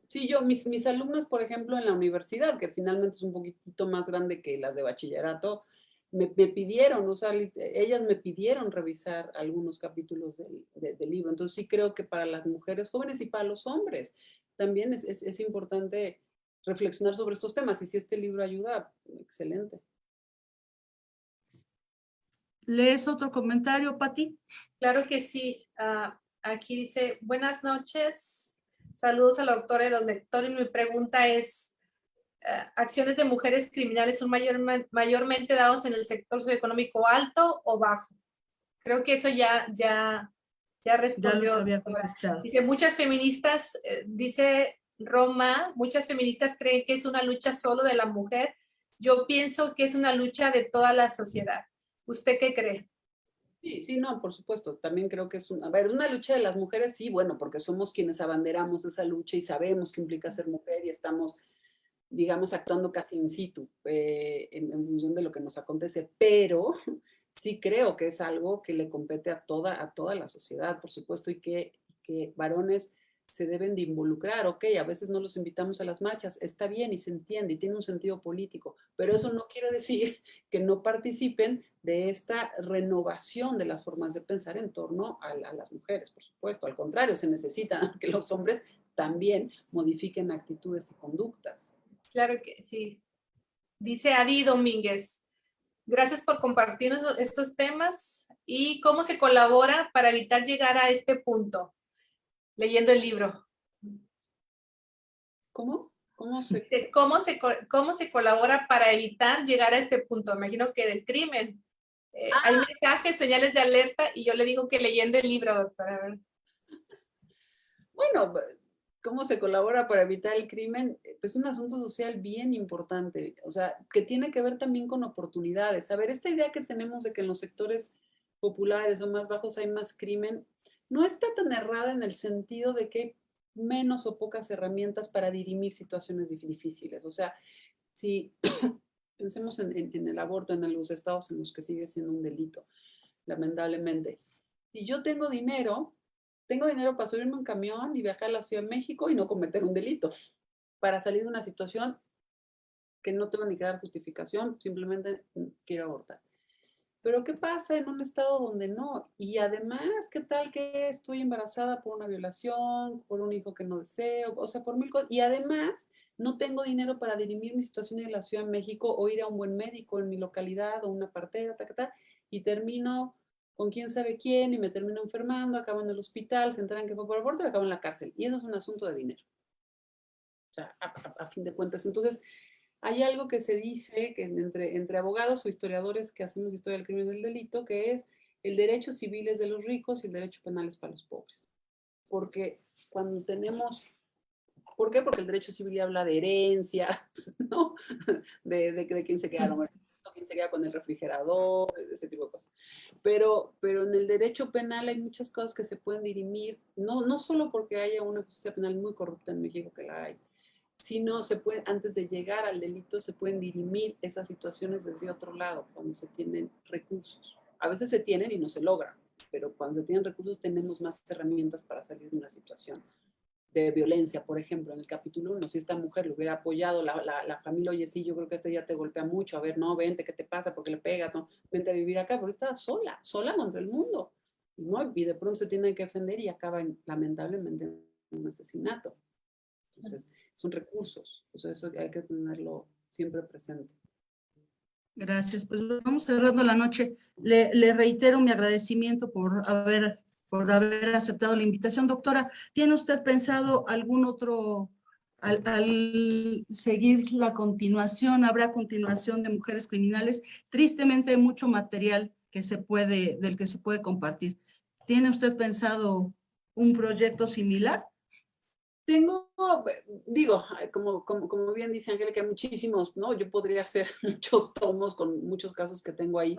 Sí, mis alumnas, por ejemplo, en la universidad, que finalmente es un poquitito más grande que las de bachillerato, me pidieron, o sea, ellas me pidieron revisar algunos capítulos del libro. Entonces sí creo que para las mujeres jóvenes y para los hombres también es importante reflexionar sobre estos temas. Y si este libro ayuda, excelente. ¿Lees otro comentario, Pati? Claro que sí. Aquí dice, buenas noches. Saludos a la doctora y los lectores. Mi pregunta es, ¿acciones de mujeres criminales son mayormente dados en el sector socioeconómico alto o bajo? Creo que eso ya Ya los respondió. había contestado. Dice, muchas feministas, dice Roma, muchas feministas creen que es una lucha solo de la mujer. Yo pienso que es una lucha de toda la sociedad. ¿Usted qué cree? Sí, sí, no, por supuesto. También creo que es a ver, una lucha de las mujeres, sí, bueno, porque somos quienes abanderamos esa lucha y sabemos qué implica ser mujer y estamos, digamos, actuando casi in situ en función de lo que nos acontece, pero sí creo que es algo que le compete a toda la sociedad, por supuesto, y que varones se deben de involucrar, ok, a veces no los invitamos a las marchas, está bien y se entiende y tiene un sentido político, pero eso no quiere decir que no participen de esta renovación de las formas de pensar en torno a las mujeres, por supuesto, al contrario, se necesita que los hombres también modifiquen actitudes y conductas. Claro que sí. Dice Adi Domínguez, gracias por compartir estos temas y cómo se colabora para evitar llegar a este punto, leyendo el libro. ¿Cómo? ¿Cómo se...? ¿Cómo se colabora para evitar llegar a este punto? Me imagino que del crimen. Hay mensajes, señales de alerta y yo le digo que leyendo el libro, doctora. Bueno, ¿cómo se colabora para evitar el crimen? Pues es un asunto social bien importante, o sea, que tiene que ver también con oportunidades. A ver, esta idea que tenemos de que en los sectores populares o más bajos hay más crimen, no está tan errada en el sentido de que hay menos o pocas herramientas para dirimir situaciones difíciles. O sea, si pensemos en el aborto en los estados en los que sigue siendo un delito, lamentablemente. Si yo tengo dinero para subirme un camión y viajar a la Ciudad de México y no cometer un delito, para salir de una situación que no tengo ni que dar justificación, simplemente quiero abortar. Pero ¿qué pasa en un estado donde no? Y además, ¿qué tal que estoy embarazada por una violación, por un hijo que no deseo, o sea, por mil cosas? Y además, no tengo dinero para dirimir mi situación en la Ciudad de México o ir a un buen médico en mi localidad o una partera, y termino con quién sabe quién y me termino enfermando, acabo en el hospital, se enteran que fue por aborto y acabo en la cárcel. Y eso es un asunto de dinero. O sea, a fin de cuentas. Entonces, hay algo que se dice que entre abogados o historiadores que hacemos historia del crimen y del delito, que es el derecho civil es de los ricos y el derecho penal es para los pobres. Porque cuando tenemos... ¿Por qué? Porque el derecho civil habla de herencias, ¿no? De quién se queda quién se queda con el refrigerador, ese tipo de cosas. Pero en el derecho penal hay muchas cosas que se pueden dirimir, no solo porque haya una justicia penal muy corrupta en México, que la hay, sino antes de llegar al delito se pueden dirimir esas situaciones desde otro lado, cuando se tienen recursos. A veces se tienen y no se logra, pero cuando se tienen recursos tenemos más herramientas para salir de una situación de violencia. Por ejemplo, en el capítulo 1, si esta mujer le hubiera apoyado la familia, oye, sí, yo creo que este ya te golpea mucho, a ver, no, vente, ¿qué te pasa? ¿Por qué le pegas? No, vente a vivir acá, porque estaba sola contra el mundo, ¿no? Y de pronto se tiene que defender y acaba lamentablemente en un asesinato. Entonces, son recursos, eso hay que tenerlo siempre presente. Gracias, pues vamos cerrando la noche. Le reitero mi agradecimiento por haber aceptado la invitación. Doctora, ¿tiene usted pensado algún otro, al seguir la continuación, habrá continuación de Mujeres Criminales? Tristemente hay mucho material del que se puede compartir. ¿Tiene usted pensado un proyecto similar? Digo, como bien dice Angélica, hay muchísimos, ¿no? Yo podría hacer muchos tomos con muchos casos que tengo ahí.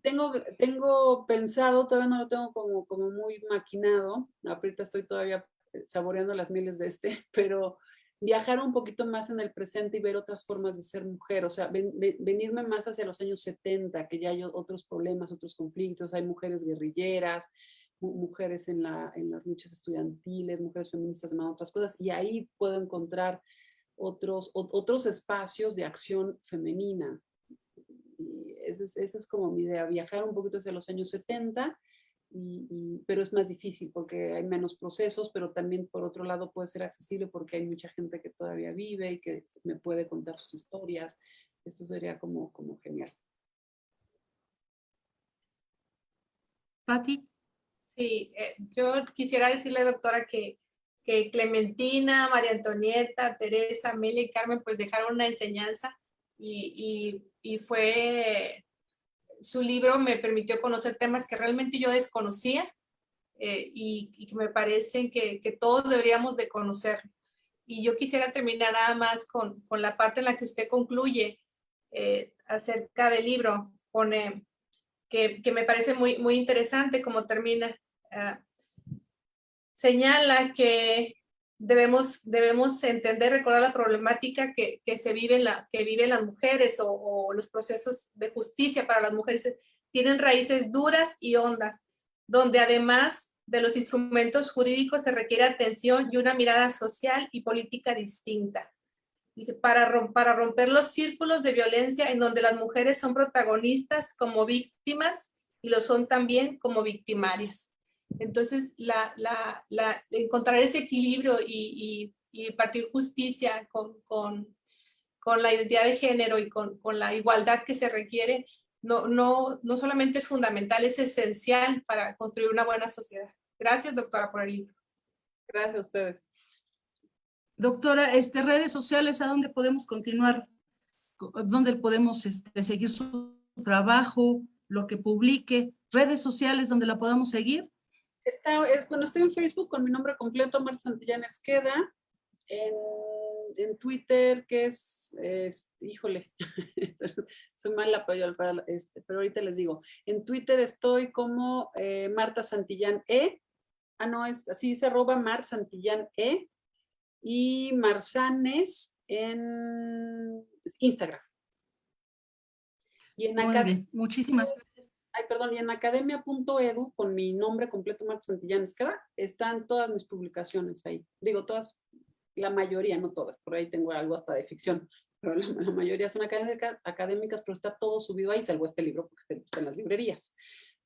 Tengo pensado, todavía no lo tengo como muy maquinado, ahorita estoy todavía saboreando las mieles de pero viajar un poquito más en el presente y ver otras formas de ser mujer, o sea, venirme más hacia los años 70, que ya hay otros problemas, otros conflictos, hay mujeres guerrilleras, mujeres en las luchas estudiantiles, mujeres feministas, demás otras cosas, y ahí puedo encontrar otros espacios de acción femenina. Y esa es como mi idea, viajar un poquito hacia los años 70, pero es más difícil porque hay menos procesos, pero también por otro lado puede ser accesible porque hay mucha gente que todavía vive y que me puede contar sus historias. Esto sería como genial. Pati. Sí, yo quisiera decirle, doctora, que Clementina, María Antonieta, Teresa, Amelia y Carmen pues dejaron una enseñanza y fue, su libro me permitió conocer temas que realmente yo desconocía y que me parecen que todos deberíamos de conocer. Y yo quisiera terminar nada más con la parte en la que usted concluye acerca del libro, pone que me parece muy, muy interesante como termina. Señala que debemos entender, recordar la problemática que viven las mujeres o los procesos de justicia para las mujeres tienen raíces duras y hondas, donde además de los instrumentos jurídicos se requiere atención y una mirada social y política distinta. Dice, para romper los círculos de violencia en donde las mujeres son protagonistas como víctimas y lo son también como victimarias. Entonces, encontrar ese equilibrio y partir justicia con la identidad de género y con la igualdad que se requiere, no solamente es fundamental, es esencial para construir una buena sociedad. Gracias, doctora, por el libro. Gracias a ustedes. Doctora, redes sociales, ¿a dónde podemos continuar? ¿Dónde podemos seguir su trabajo, lo que publique? ¿Redes sociales donde la podamos seguir? Bueno, estoy en Facebook con mi nombre completo, Marta Santillán Esqueda, en Twitter, que híjole, soy mala para pero ahorita les digo, en Twitter estoy como Marta Santillán es así, se arroba Mar Santillán y Marsanes en Instagram. Y en bien, muchísimas gracias. Y en academia.edu, con mi nombre completo, Marta Santillán Esqueda, están todas mis publicaciones ahí. Digo, todas, la mayoría, no todas, por ahí tengo algo hasta de ficción, pero la mayoría son académicas, pero está todo subido ahí, salvo este libro, porque está en las librerías.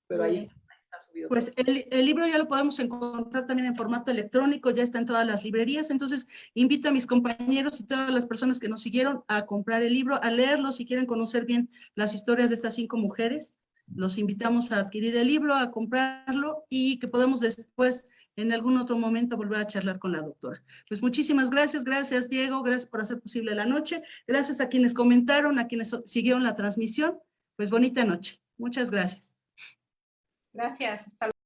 Pero ahí está subido. Pues el libro ya lo podemos encontrar también en formato electrónico, ya está en todas las librerías, entonces invito a mis compañeros y todas las personas que nos siguieron a comprar el libro, a leerlo si quieren conocer bien las historias de estas 5 mujeres Los invitamos a adquirir el libro, a comprarlo y que podamos después, en algún otro momento, volver a charlar con la doctora. Pues muchísimas gracias, gracias Diego, gracias por hacer posible la noche, gracias a quienes comentaron, a quienes siguieron la transmisión, pues bonita noche. Muchas gracias. Gracias, hasta luego.